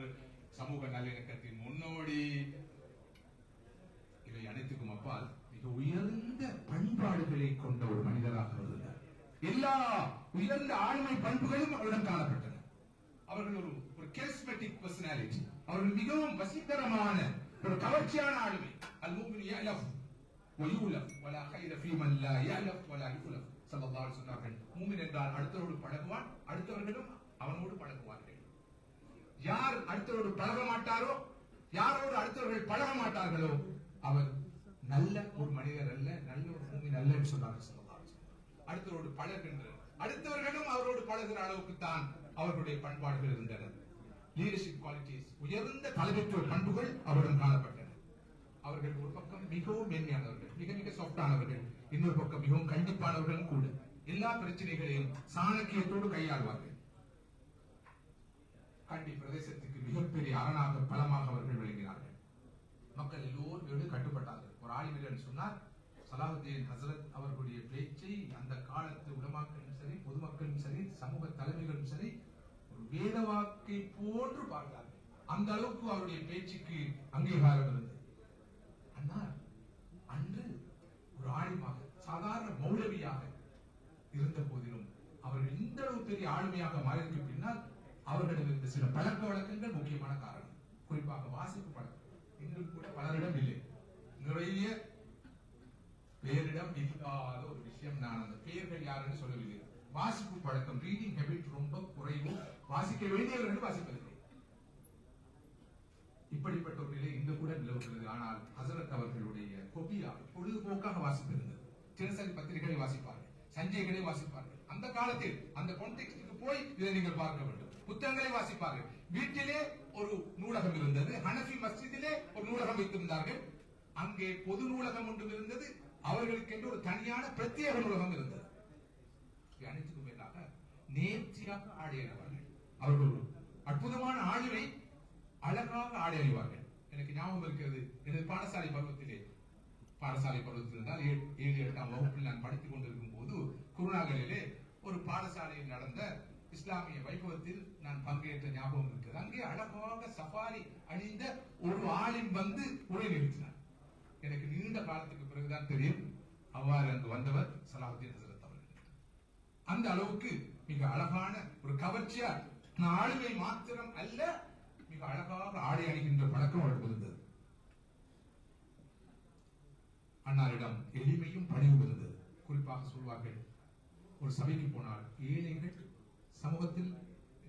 சமூக நல்லிணக்கத்தின் முன்னோடி. இவை அனைத்துக்கும் அப்பால் மிக உயர்ந்த பண்பாடுகளை கொண்ட ஒரு மனிதராக இருந்தார். எல்லா உயர்ந்த ஆளுமை பண்புகளும் அவரிடம் காணப்பட்டன. அவர்கள் ஒரு charismatic personality. அவர்கள் மிகவும் வசீகரமான ஒரு கவர்ச்சியான ஆளுமை. அல்-முஃமின் யஅலஃப் வ யூலஃப் வலா கைர ஃபீ மன் லா யஅலஃப் வலா யூலஃப். ஸல்லல்லாஹு அலைஹி வஸல்லம் மூமின் என்றால் அடுத்தவரோடு பழகுவான், அடுத்தவர்களும் அவனோடு பழகுவார்கள். யார் அடுத்தவரோடு பழக மாட்டாரோ, யாரோடு அடுத்தவர்கள் பழக மாட்டார்களோ அவர் நல்ல ஒரு மனிதர் அல்ல, நல்ல ஒரு மூமின் அல்ல என்று சொன்னார்கள் ஸல்லல்லாஹு அலைஹி வஸல்லம். அடுத்தவரோடு பழகுகின்ற அடுத்தவர்களும் அவரோடு பழகுகிற அளவுக்கு தான் அவர்களுடைய பண்பாடுகள் இருந்தன. லீடர்ஷிப் குவாலிட்டிஸ், உயர்ந்த தலைமைத்துவ பண்புகள் அவரிடம் காணப்பட்டன. அவர்கள் ஒரு பக்கம் மிகவும் மேன்மையானவர்கள், மிக சாஃப்டானவர்கள், இன்னொரு பக்கம் மிகவும் கண்டிப்பானவர்களும் கூட. எல்லா பிரச்சனைகளையும் சாணக்கியத்தோடு கையாள்வார்கள். கண்டி பிரதேசத்துக்கு மிகப்பெரிய அரணாக பலமாக அவர்கள் விளங்கினார்கள். மக்கள் எல்லோரும் கட்டுப்பட்டார்கள். ஒரு ஆலிமில் சொன்னார், சலாஹுத்தீன் ஹசரத் அவர்களுடைய பேச்சை அந்த காலத்து உலமாக்களும் சரி, பொதுமக்களும் சரி, சமூக தலைமைகளும் சரி ஒரு வேத வாக்கை போன்று பார்த்தார்கள். அந்த அளவுக்கு அவருடைய பேச்சுக்கு அங்கீகாரம் இருந்தது. ஆனால் அன்று ஒரு ஆளுமாக, சாதாரண மௌலவியாக இருந்த போதிலும் அவர்கள் இந்த அளவு பெரிய ஆளுமையாக மாறியதற்கு பின்னால் அவர்களிடம் இருந்த சில பழக்க வழக்கங்கள் முக்கியமான காரணம். குறிப்பாக வாசிப்பு பழக்கம். இன்னும் கூட பலரிடம் இல்லை, நிறைய பேரிடம் இல்லாத ஒரு விஷயம். நான் அந்த பெயர்கள் யாருன்னு சொல்லவில்லை. வாசிப்பு பழக்கம், ரீடிங் ஹேபிட் ரொம்ப குறைவு. வாசிக்க வேண்டியவர்கள் வாசிப்பதில்லை. இப்படிப்பட்ட ஒரு நிலை இன்று கூட நிலவுகிறது. ஆனால் ஹசரத் அவர்களுடைய கொபியா பொழுதுபோக்காக வாசிப்பிருந்தது. தினசரி பத்திரிகைகளை வாசிப்பார்கள், சஞ்சைகளை வாசிப்பார்கள். அந்த காலத்தில் அந்த கான்டெக்ஸ்டுக்கு போய் இதை நீங்கள் பார்க்க வேண்டும். புத்தகங்களை வாசிப்பார்கள். வீட்டிலே ஒரு நூலகம் இருந்தது. ஹனஃபி மஸ்ஜிதிலே ஒரு நூலகம் வைத்திருந்தார்கள். அங்கே பொது நூலகம் ஒன்று இருந்தது. அவர்களுக்கென்று ஒரு தனியான பிரத்யேக நூலகம் இருந்தது. அனைத்துக்கும் மேலாக நேர்த்தியாக ஆடை அணிவார்கள். அவர்கள் அற்புதமான ஆளுமை, அழகாக ஆடை அணிவார்கள். எனக்கு ஞாபகம் இருக்கிறது, எனது பாடசாலை பருவத்தில் இருந்தால் 7, 8ஆம் வகுப்பில் நான் படித்துக் கொண்டிருக்கும் போது குருநாகலிலே ஒரு பாடசாலையில் நடந்த இஸ்லாமிய வைபவத்தில் நான் பங்கேற்ற ஞாபகம் இருக்கிறது. அங்கே அழகாக சஃபாரி அணிந்த ஒரு ஆளின் வந்து உரை நிறுத்தினார். எனக்கு நீண்ட காலத்துக்கு பிறகுதான் தெரியும் அவ்வாறு அங்கு வந்தவர் சலாஹுத்தீன் ஹசரத் அவர்கள். அந்த அளவுக்கு மிக அழகான ஒரு கவர்ச்சியா ஆளுமை மாத்திரம் அல்ல, மிக அழகாக ஆடை அணிகின்ற பழக்கம் அவருக்கு இருந்தது. அன்னாரிடம் எளிமையும் பணிவும் இருந்தது. குறிப்பாக சொல்வார்கள், ஒரு சபைக்கு போனால் ஏழைகள், சமூகத்தில்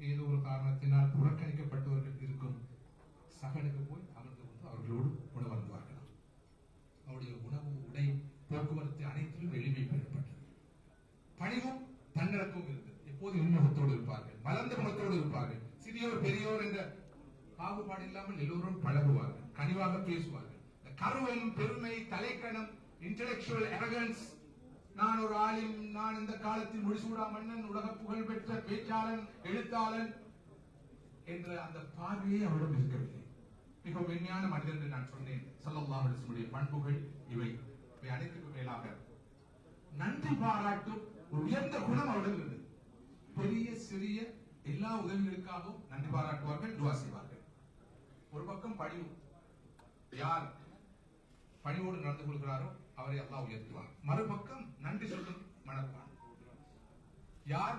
ஏதோ ஒரு காரணத்தினால் புறக்கணிக்கப்பட்டவர்கள் இருக்கும் சகனுக்கு போய் அமர்ந்து கொண்டு அவர்களோடு உணவருந்துவார்கள். அவருடைய உணவு, உடை, போக்குவரத்து அனைத்திலும் எளிமை பெறப்பட்டது. பணிவும் தன்னடக்கமும் இருந்தது. எப்போது இன்முகத்தோடு இருப்பார்கள், மலர்ந்த முகத்தோடு இருப்பார்கள். சிறியோர் பெரியோர் என்ற பாகுபாடு இல்லாமல் எல்லோரும் பழகுவார்கள், கனிவாக பேசுவார்கள். கருவம், பெருமை, தலைக்கணம், இன்டெலெக்சுவல் அரகன்ஸ், நான் ஒரு ஆலிம், நான் இந்த காலத்தில் முடிசூடா மன்னன், உலக புகழ் பெற்ற பேச்சாளன், எழுத்தாளன் என்ற அந்த பார்வையே அவரிடம் இருக்கவில்லை. மிக மென்மையான மனிதன் என்று நான் சொன்னேன். ஸல்லல்லாஹு அலைஹி வஸல்லம் பண்புகள் இவை அனைத்துக்கும் மேலாக நன்றி பாராட்டும் ஒரு உயர்ந்த குணம் அவரிடம் இருந்தது. பெரிய சிறிய எல்லா உதவிகளுக்காகவும் நன்றி பாராட்டுவார்கள், துஆ செய்வார்கள். ஒரு பக்கம் பணிவு, யார் பணிவோடு நடந்து கொள்கிறாரோ அவரை அல்லாஹ் உயர்த்துவார். மறுபக்கம் நன்றி சொல்லும் மனப்பான். யார்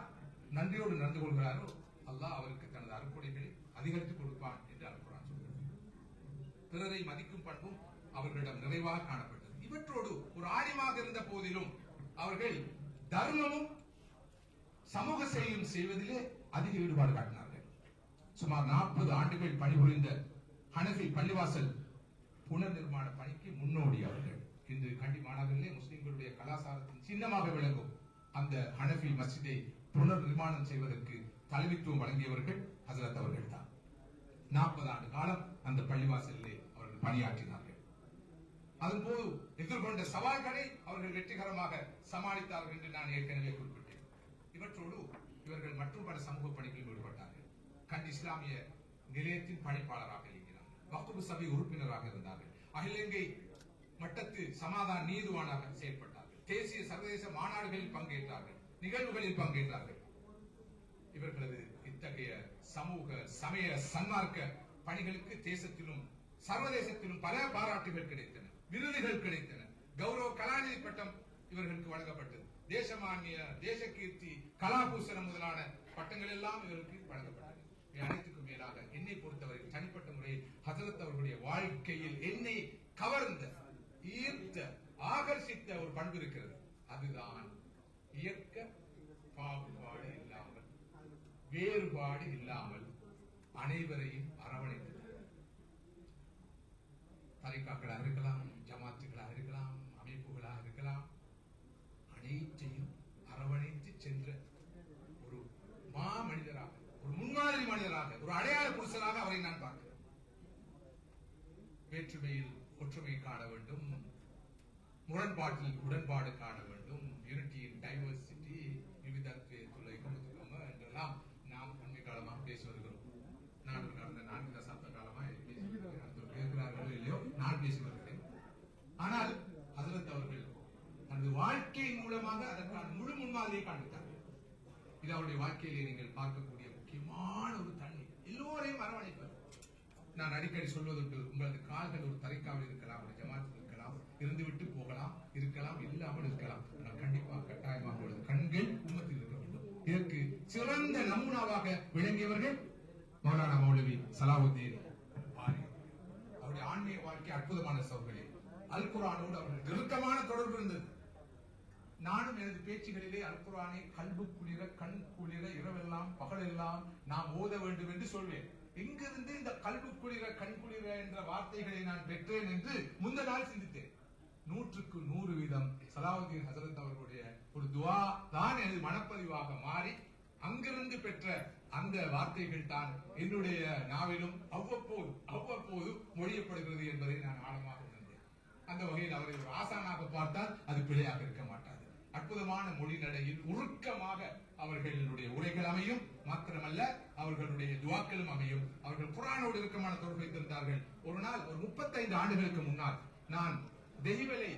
நன்றியோடு நடந்து கொள்கிறாரோ அல்லாஹ் அவருக்கு தனது அருட்கொடைகளை அதிகரித்து கொடுப்பான் என்று அல்குர்ஆன் சொல்கிறது. பிறரை மதிக்கும் பண்பும் அவர்களிடம் நிறைவாக காணப்பட்டது. இவற்றோடு ஒரு ஆலிமாக இருந்த போதிலும் அவர்கள் தர்மமும் சமூக சேவையும் செய்வதிலே அதிக ஈடுபாடு காட்டினார்கள். சுமார் 40 ஆண்டுகள் பணிபுரிந்த ஹனஃபி பள்ளிவாசல் புனர் நிர்மாண பணிக்கு முன்னோடி அவர்கள். இன்று கண்டி மாநகரிலே முஸ்லிம்களுடைய கலாச்சாரத்தின் சின்னமாக விளங்கும் அந்த ஹனஃபி மஸ்ஜிதை புனர் நிர்மாணம் செய்வதற்கு தலைமைத்துவம் வழங்கியவர்கள் ஹசரத் அவர்கள் தான். 40 ஆண்டு காலம் அந்த பள்ளிவாசலிலே அவர்கள் பணியாற்றினார்கள். அதன்போது எதிர்கொண்ட சவால்களை அவர்கள் வெற்றிகரமாக சமாளித்தார்கள் என்று நான் ஏற்கனவே குறிப்பிட்டேன். இவற்றோடு இவர்கள் மற்றும் பல சமூக பணிகளில் ஈடுபட்டார்கள். கண்டி இஸ்லாமிய நிலையத்தின் பணிப்பாளராக இருக்கிறார். வக்ஃப் சபை உறுப்பினராக இருந்தார்கள். அகில இலங்கை மட்டத்து சமாதான நீதிவானாக செயல்பட்டார்கள். தேசிய சர்வதேச மாநாடுகளில் பங்கேற்றார்கள், நிகழ்வுகளில் பங்கேற்றார்கள். இவர்களது இத்தகைய சமூக சமய சன்மார்க்க பணிகளுக்கு தேசத்திலும் சர்வதேசத்திலும் பல பாராட்டுகள் கிடைத்தன, விருதுகள் கிடைத்தன. கௌரவ கலாநிதி பட்டம் இவர்களுக்கு வழங்கப்பட்டது. தேசமானிய, தேசகீர்த்தி, கலாபூசணம் முதலான பட்டங்கள் எல்லாம் இவருக்கு வழங்கப்பட்டது. அனைத்துக்கும் மேலாக என்னை பொறுத்தவரை தனிப்பட்ட முறையில் ஹசரத் அவர்களுடைய வாழ்க்கையில் என்னை கவர்ந்த, ஈர்த்த, ஆகர்ஷித்த ஒரு பண்பு இருக்கிறது. அதுதான் இயற்க பாகுபாடு இல்லாமல், வேறுபாடு இல்லாமல் அனைவரையும் அரவணைத்தது. தரிகாக்களாக இருக்கலாம், ஜமாத்துகளாக இருக்கலாம், அமைப்புகளாக இருக்கலாம், அனைத்தையும் அரவணைத்து சென்ற ஒரு மனிதராக, ஒரு முன்மாதிரி மனிதராக, ஒரு அடையாள புருஷராக அவரை நான் பார்க்கிறேன். வேற்றுமையில் ஒற்றுமை காண வேண்டும், முரண்பாட்டில் உடன்பாடு காண வேண்டும், யூனிட்டியின் டைவர்சிட்டி, விவிதத்வே துளை கொடுத்துக்கோங்க என்றெல்லாம் நாம் அண்மை காலமாக பேசி வருகிறோம். நான் கடந்த 4 தசாப்த காலமாக கேட்கிறார்களோ இல்லையோ நான் பேசி வருகிறேன். ஆனால் ஹசரத் அவர்கள் தனது வாழ்க்கையின் மூலமாக அதற்கான முழு முன்மாதிரியை காண்பித்தார்கள். இது அவருடைய வாழ்க்கையிலே நீங்கள் பார்க்கக்கூடிய முக்கியமான ஒரு தன்மை. எல்லோரையும் அரவணைப்பது. நான் அடிக்கடி சொல்வதற்கு, உங்களது கால்கள் ஒரு தரிக்காவில் இருக்கலாம், ஒரு ஜமாத்தில் இருக்கலாம், இருந்துவிட்டு போகலாம், இருக்கலாம், இல்லாமல் இருக்கலாம். ஆனால் கண்டிப்பாக கட்டாயமாக உள்ளது கண்கள் உம்மத்தில் இருக்க வேண்டும். இதற்கு சிறந்த நமூனாவாக விளங்கியவர்கள் மௌலானா மௌலவி சலாவுத்தீன் பாரி. அவருடைய ஆன்மீக வாழ்க்கை அற்புதமான சௌகரியம். அல் குர்ஆனோடு அவர்கள் நெருக்கமான தொடர்பு இருந்தது. நானும் எனது பேச்சுகளிலே அல் குர்ஆனை கல்பு குளிர, கண் குளிர, இரவெல்லாம் பகலெல்லாம் நாம் ஓத வேண்டும் என்று சொல்வேன். எங்கிருந்து இந்த கல்பு குளிர, கண் குளிர என்ற வார்த்தைகளை நான் பெற்றேன் என்று முந்த நாள் சிந்தித்தேன். 100க்கு 100% சலாவுத்தீன் ஹசரத் அவர்களுடைய ஒரு துவா தான் எனது மனப்பதிவாக மாறி அங்கிருந்து பெற்ற அந்த வார்த்தைகள் தான் என்னுடைய நாவிலும் அவ்வப்போது மொழியப்படுகிறது என்பதை நான் ஆழமாக உணர்ந்தேன். அந்த வகையில் அவரை ஒரு ஆசானாக பார்த்தால் அது பிழையாக இருக்க மாட்டாது. அற்புதமான மொழி நடையில் உருக்கமாக அவர்களுடைய உரைகள் அமையும். மாத்திரமல்ல, அவர்களுடைய துவாக்களும் அமையும். அவர்கள் குர்ஆனோடு இறுக்கமான தொடர்பு வைத்திருந்தார்கள். ஒரு நாள், ஒரு 35 ஆண்டுகளுக்கு முன்னால் நான் தெஹிவலை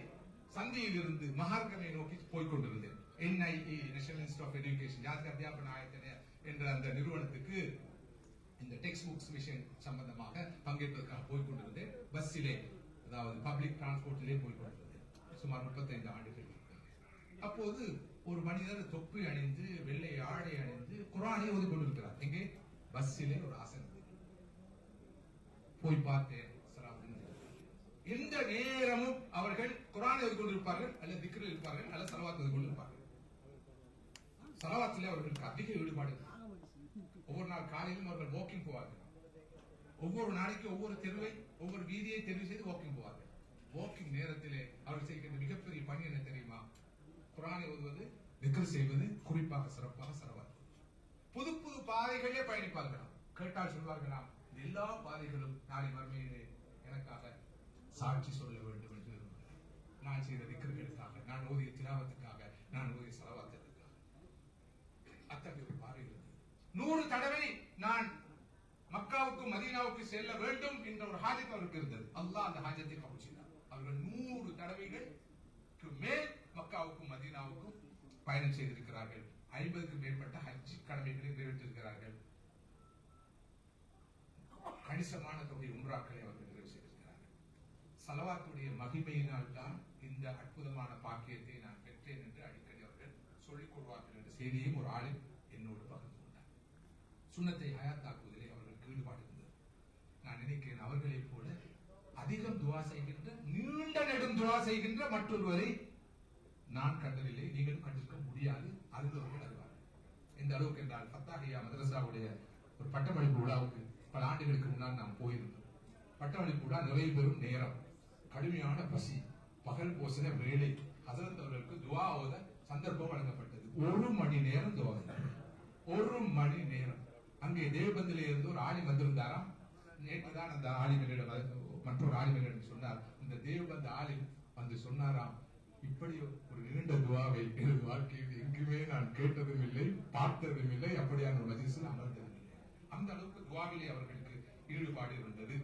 சந்தியில் இருந்து மகார்கமை நோக்கி போய்கொண்டிருந்தேன். NIE, National Institute of Education, ஜாதி அத்தியாபன ஆயத்தன என்ற அந்த நிறுவனத்துக்கு இந்த டெக்ஸ்ட் புக்ஸ் விஷயம் சம்பந்தமாக பங்கேற்பதற்காக போய்கொண்டிருந்தேன். பஸ்ஸிலே, அதாவது பப்ளிக் டிரான்ஸ்போர்ட்டிலே போய்கொண்டிருந்தேன். சுமார் 35 ஆண்டுகள். அப்போது ஒரு மனிதர் தொப்பி அணிந்து, வெள்ளை ஆடை அணிந்து குர்ஆனை ஓதிக் கொண்டிருக்கிறார். எங்கே? பஸ்ஸிலே ஒரு ஆசனத்தில் போய் பார்த்தேன். எந்த நேரமும் அவர்கள் குர்ஆனை ஓதிக் கொண்டிருப்பார்கள், அல்லது திக்ரில் இருப்பார்கள், அல்லது ஸலவாத் ஓதிக் கொண்டிருப்பார்கள். ஸலவாத்திலே அவர்களுக்கு அதிக ஈடுபாடு. ஒவ்வொரு நாள் காலையிலும் அவர்கள் வாக்கிங் போவார்கள். ஒவ்வொரு நாளைக்கு ஒவ்வொரு தெருவை, ஒவ்வொரு வீதியை தெரிவு செய்து வாக்கிங் போவார்கள். வாக்கிங் நேரத்திலே அவர்கள் செய்கின்ற மிகப்பெரிய பணி என்ன தெரியுமா? குர்ஆனை ஓதுவது, திக்ர் செய்வது, குறிப்பாக சிறப்பாக ஸலவாத். புது புது பாதைகளே பயணிப்பார்களாம். கேட்டால் சொல்வார்களாம், எல்லா பாதைகளும் நாளை மறுமையிலே எனக்காக சாட்சி சொல்ல வேண்டும் என்று விரும்புகிறேன். நான் செய்த திக்ர்களுக்காக, நான் ஓதிய திலாவத்துக்காக, நான் ஓதிய ஸலவாத்துக்காக. அத்தகைய ஒரு பாதை இருந்தது. 100 தடவை நான் மக்காவுக்கு மதீனாவுக்கு செல்ல வேண்டும் என்ற ஒரு ஹாஜத் அவருக்கு இருந்தது. அல்லாஹ் அந்த ஹாஜத்தை கபூல் செய்தார். அவர்கள் 100 தடவைகளுக்கு மேல் மக்காவுக்கும் மதீனாவுக்கும் பயணம் செய்திருக்கிறார்கள். 50க்கு மேற்பட்ட ஹஜ் கடமைகளை நிறைவேற்றிருக்கிறார்கள். கணிசமான தொகை உம்ராக்களை அவர்கள் நிறைவு செய்திருக்கிறார்கள். ஸலவாத்துடைய மகிமையினால் தான் இந்த அற்புதமான பாக்கியத்தை நான் பெற்றேன் என்று அடிக்கடி அவர்கள் சொல்லிக் கொள்வார்கள் என்று செய்தியையும் ஒரு ஆளில் என்னோடு பகிர்ந்து கொண்டார். சுன்னத்தை ஹயாத்தாக்குவதிலே அவர்களுக்கு ஈடுபாடு இருந்தது. நான் நினைக்கிறேன் அவர்களைப் போல அதிகம் துவா செய்கின்ற, நீண்ட நெடும் துவா செய்கின்ற மற்றொருவரை நான் கண்டதில்லை, நீங்களும் கண்டிருக்க முடியாது. அறிந்தவர்கள் அறிவார்கள். இந்த அளவுக்கு என்றால் ஃபத்தாஹியா மதரசாவுடைய ஒரு பட்டமளிப்பு விழாவுக்கு பல ஆண்டுகளுக்கு முன்னால் நாம் போயிருந்தோம். பட்டமளிப்பு விழா நிறைய பேரும் நேரம், கடுமையான பசி, பகல் போசன வேலை, ஹசரத் அவர்களுக்கு துவா ஓத சந்தர்ப்பம் வழங்கப்பட்டது. 1 மணி நேரம் துவா, 1 மணி நேரம். அங்கே தேவபந்திலே இருந்து ஒரு ஆலிம் வந்திருந்தாராம். நேற்றுதான் அந்த ஆலிமிடம் மற்றொரு ஆலிமிடம் சொன்னார். இந்த தேவபந்து ஆலிம் வந்து சொன்னாராம், இப்படி ஒரு நீண்ட துவாவை எனது வாழ்க்கையில் எங்குமே நான் கேட்டதும் இல்லை, பார்த்ததும் இல்லை, அப்படியான ஒரு மஜ்லிஸில் அமர்ந்ததும் இல்லை. அந்த அளவுக்கு துவாவிலே அவர்களுக்கு ஈடுபாடு இருந்தது.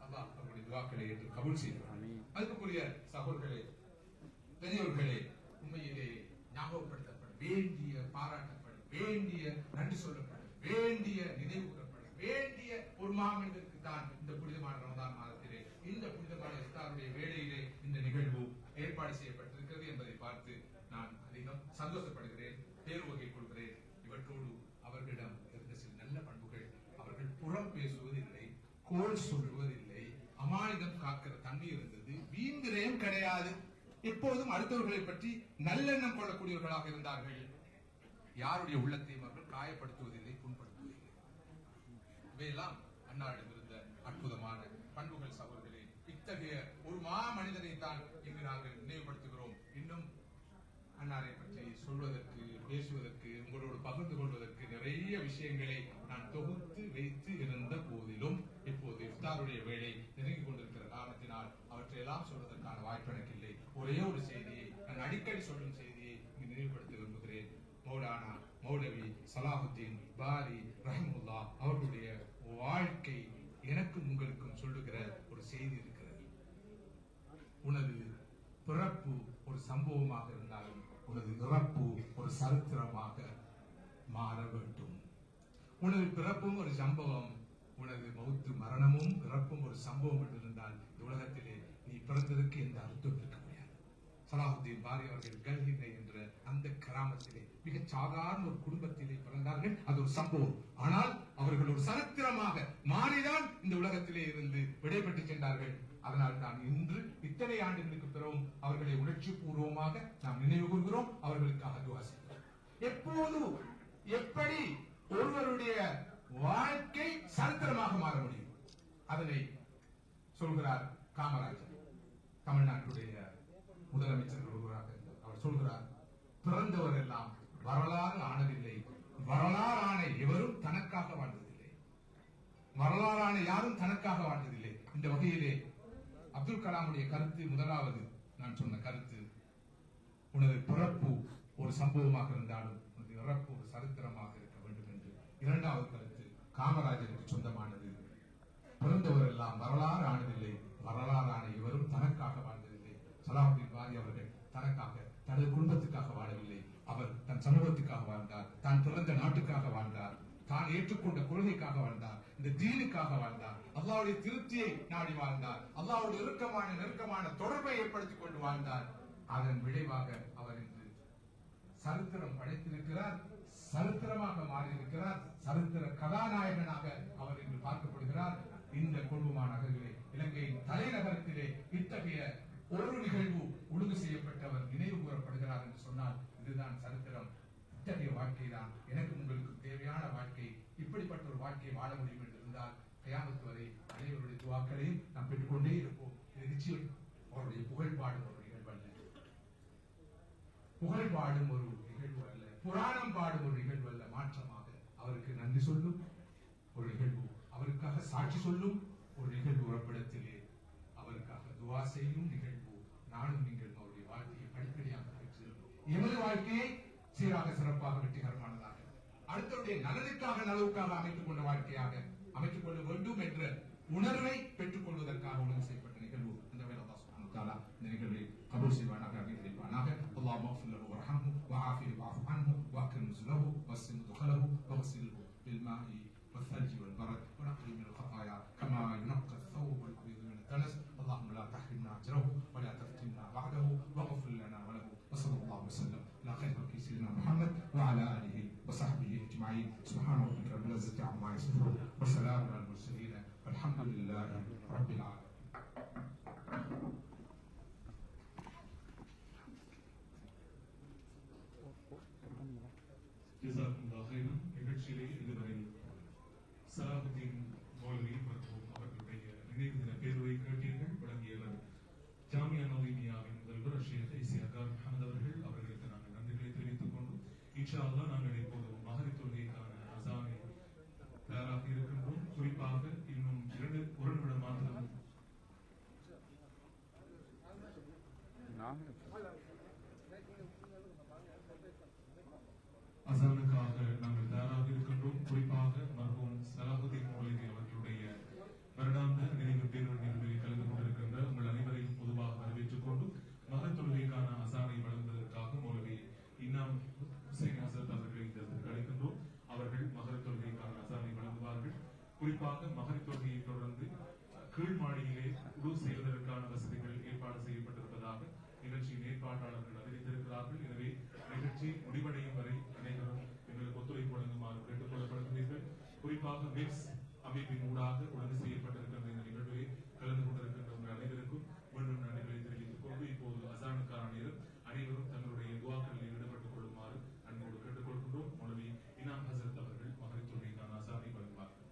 அல்லாஹ் அவருடைய துவாக்களை ஏற்று கபூல் செய்வார். அதுக்குரிய சகோதரர்களே, பெரியவர்களே, உண்மையிலே ஞாபகப்படுத்தப்பட வேண்டிய, பாராட்டப்பட வேண்டிய, நன்றி சொல்லப்பட வேண்டிய, நினைவு கூறப்பட வேண்டிய ஒரு மாமனிதருக்கு தான் இந்த புனிதமான ரமதான் மாதத்திலே, இந்த புனிதமான இஃப்தாருடைய வேளையிலே இந்த நிகழ்வு ஏற்பாடு செய்யப்பட்டிருக்கிறது என்பதை பார்த்து நான் அதிகம் சந்தோஷப்படுகிறேன், பேருவகை கொள்கிறேன். இவற்றோடு அவர்களிடம் இருந்த சில நல்ல பண்புகள், அவர்கள் புறம் பேசுவதில்லை, கோல் சொல்வதில்லை, அமானிதம் காக்கிற தன்மை இருந்தது, வீண்கிரயம் கிடையாது. எப்போதும் அடுத்தவர்களை பற்றி நல்லெண்ணம் கொள்ளக்கூடியவர்களாக இருந்தார்கள். யாருடைய உள்ளத்தையும் அவர்கள் காயப்படுத்துவதில்லை, புண்படுத்துவதில்லை. இவையெல்லாம் அன்னாரிடம் இருந்த அற்புதமான பண்புகள் சகோதரர்களே. இத்தகைய ஒரு மனிதனை தான் இங்கு நாங்கள் நினைவுபடுத்துகிறோம். இன்னும் அன்னாரை பற்றி சொல்வதற்கு, பேசுவதற்கு, உங்களோடு பகிர்ந்து கொள்வதற்கு நிறைய விஷயங்களை நான் தொகுத்து வைத்து இருந்த போதிலும் இப்போது இஃப்தாருடைய வேலை நெருங்கிக் கொண்டிருக்கிற காரணத்தினால் அவற்றையெல்லாம் சொல்வதற்கான வாய்ப்பு எனக்கு இல்லை. ஒரே ஒரு செய்தியை, நான் அடிக்கடி சொல்லும் செய்தியை இங்கு நினைவுபடுத்த விரும்புகிறேன். மௌலானா மௌலவி சலாஹுத்தீன் பாரி ரஹிமுல்லா அவர்களுடைய வாழ்க்கை எனக்கும் உங்களுக்கும் சொல்லுகிற ஒரு செய்தி இருக்கிறது. உனது பிறப்பு ஒரு சம்பவமாக இருந்தாலும் உனது இறப்பு ஒரு சரித்திரமாக மாற வேண்டும். உனது பிறப்பும் ஒரு சம்பவம், உனது மௌத்து மரணமும் இறப்பும் ஒரு சம்பவம் என்று இருந்தால் இந்த உலகத்திலே நீ பிறந்ததற்கு எந்த அர்த்தம் இருக்க முடியாது. சலாஹுத்தீன் பாரி அவர்கள் கல்கின்னை என்ற அந்த கிராமத்திலே மிக சாதாரண ஒரு குடும்பத்திலே பிறந்தார்கள். அது ஒரு சம்பவம். ஆனால் அவர்கள் ஒரு சரித்திரமாக மாறிதான் இந்த உலகத்திலே இருந்து விடைபெற்று சென்றார்கள். அதனால் தான் இன்று இத்தனை ஆண்டுகளுக்கு பிறகும் அவர்களை உணர்ச்சி பூர்வமாக நாம் நினைவு கூறுகிறோம், அவர்களுக்காக துஆ செய்கிறோம். எப்போது எப்படி ஒருவருடைய வாழ்க்கை சரித்திரமாக மாற முடியும் அதனை சொல்கிறார் காமராஜர், தமிழ்நாட்டுடைய முதலமைச்சர் ஒருவராக. அவர் சொல்கிறார், பிறந்தவர் எல்லாம் வரலாறு ஆனதில்லை, வரலாறான எவரும் தனக்காக வாழ்ந்ததில்லை, வரலாறான யாரும் தனக்காக வாழ்ந்ததில்லை. இந்த வகையிலே அப்துல் கலாமுடைய கருத்து, முதலாவது நான் சொன்ன கருத்து, உனது பிறப்பு ஒரு சம்பவமாக இருந்தாலும் உனது இறப்பு ஒரு சரித்திரமாக இருக்க வேண்டும் என்று. இரண்டாவது கருத்து காமராஜருக்கு சொந்தமானது, பிறந்தவர் எல்லாம் வரலாறு ஆனதில்லை, வரலாறான இவரும் தனக்காக வாழ்ந்ததில்லை. சலாஹுத்தீன் பாரி அவர்கள் தனக்காக, தனது குடும்பத்துக்காக வாழவில்லை. அவர் தன் சமூகத்துக்காக வாழ்ந்தார், தான் பிறந்த நாட்டுக்காக வாழ்ந்தார், தான் ஏற்றுக்கொண்ட கொள்கைக்காக வாழ்ந்தார், இந்த தீனுக்காக வாழ்ந்தார், அல்லாஹ்வுடைய திருப்தியை நாடி வாழ்ந்தார், அல்லாஹ்வுடைய நெருக்கமான தொடர்பை ஏற்படுத்திக் கொண்டு வாழ்ந்தார். அதன் விளைவாக அவர் இன்று சரித்திரம் படைத்திருக்கிறார், சரித்திரமாக மாறியிருக்கிறார், சரித்திர கதாநாயகனாக அவர் இன்று பார்க்கப்படுகிறார். இந்த கொழும்பு நகரிலே, இலங்கையின் தலைநகரத்திலே இத்தகைய ஒரு நிகழ்வு ஒழுங்கு செய்யப்பட்டவர் நினைவு கூறப்படுகிறார் என்று சொன்னால் இதுதான் சரித்திரம். இத்தகைய வாழ்க்கை தான் எனக்கு உங்களுக்கு தேவையான வாழ்க்கை. இப்படிப்பட்ட ஒரு வாழ்க்கையை வாழ முடியும் என்று இருந்தால் கியாமத் வரை அனைவருடைய துஆக்களையும் நாம் பெற்றுக்கொண்டே இருப்போம். இது நிச்சயம் அவருடைய புகழ்பாடும் ஒரு நிகழ்வு அல்ல, புகழ்பாடும் ஒரு நிகழ்வு அல்ல, புராணம் பாடும் ஒரு நிகழ்வு அல்ல. மாற்றமாக அவருக்கு நன்றி சொல்லும் ஒரு நிகழ்வு, அவருக்காக சாட்சி சொல்லும் ஒரு நிகழ்வு, உறப்பிடத்திலே அவருக்காக துஆ செய்யும் நிகழ்வு. நானும் நீங்கள் அவருடைய வாழ்க்கையை படிப்படியாக பெற்று எமது வாழ்க்கையை சீராக, சிறப்பாக, வெற்றிகரமானதாக, அடுத்தவருடைய நலனுக்காக, நலவுக்காக அமைத்துக் கொண்ட வாழ்க்கையாக அமைத்துக் கொள்ள வேண்டும் என்ற உணர்வை பெற்றுக் கொள்வதற்காக உணவு செய்யப்பட்ட நிகழ்வு. அந்த வேலை அல்லாஹ் சுப்ஹானஹு வ தஆலா இந்த நிகழ்வை கபூல் செய்வானாக, அங்கீகரிப்பானாக. அல்லாஹும்ம ஃபிர் லஹு வர்ஹம்ஹு வஆஃபிஹி வஅஃபு அன்ஹு வஅக்ரிம் நுஸுலஹு வஸ்ஸிம் துஹலஹு வக்ஸில்ஹு பில்மாஇ والثلج والبرد ونقي من الخطايا كما ينقى الثوب الابيض من الدنس. اللهم لا تحرمنا اجره ولا تفتنا بعده واغفر لنا وله. وصلى الله وسلم على خير خلق سيدنا محمد وعلى اله أجمعين سبحان ربك رب العزة عما يصفون وسلام على المرسلين والحمد لله رب العالمين. ஜஸாக்குமுல்லாஹ் ஹைரன். நிகழ்ச்சியிலே இதுவரை சலாஹுத்தீன் மௌலவி மற்றும் அவர்களுடைய நினைவு தின பேருரை கேட்டீர்கள். வழங்கியவர் ஜாமியா நவீனியாவின் முதல்வர் ஷேக் ஐசி அகார் முஹம்மது அவர்கள். அவர்களுக்கு நாங்கள் நன்றிகளை தெரிவித்துக் கொண்டு இன்ஷா அல்லாஹ் நாங்கள் இப்போது மகரித் தொழுகைக்கான அசானை தயாராக இருக்கின்றோம். குறிப்பாக இன்னும் ஒரு நிமிடம் மாத்திரம் அசானுக்காக நாங்கள் தயாராக இருக்கின்றோம். குறிப்பாக மர்ஹூம் சலாஹுத்தீன் மௌலவி அவர்களுடைய வருடாந்த நினைவு பேரொரு நிகழ்வில் கலந்து கொண்டிருக்கின்ற உங்கள் அனைவரையும் பொதுவாக வரவேற்றுக் கொண்டு மகத் தொழுகைக்கான அசானை வழங்குவதற்காக மௌலவி இன்னாம் ஹுசைன் ஹசரத் அவர்களை இந்த இடத்திற்கு அழைக்கின்றோம். அவர்கள் மகரத் தொழுகைக்கான அசானை வழங்குவார்கள். குறிப்பாக மகரித் தொழுகையை தொடர்ந்து கீழ் மாடியிலே உடு செய்வதற்கான வசதிகள் ஏற்பாடு செய்யப்பட்டிருப்பதாக நிகழ்ச்சியின் ஏற்பாட்டாளர்கள் அறிவித்திருக்கிறார்கள். எனவே நிகழ்ச்சி முடிவடையும் வரை அனைவரும் எங்களுக்கு ஒத்துழைப்பு வழங்குமாறு கேட்டுக் கொள்ளப்படுகிறீர்கள். குறிப்பாக மிக்ஸ் அமைப்பின் ஊடாக ஒழுங்கு செய்யப்பட்டிருக்கின்ற இந்த நிகழ்விலே கலந்து கொண்டிருக்கின்ற உங்கள் அனைவருக்கும் மீண்டும் நன்றிகளை தெரிவித்துக் கொண்டு இப்போது அசானுக்கான நேரம் அனைவரும் தங்களுடைய துவாக்களில் ஈடுபட்டுக் கொள்ளுமாறு அன்போடு கேட்டுக் கொள்கின்றோம். மௌலவி இனாம் ஹசரத் அவர்கள் மகரித் தொழுகைக்கான அசானை வழங்குவார்கள்.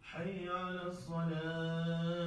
حي على الصلاة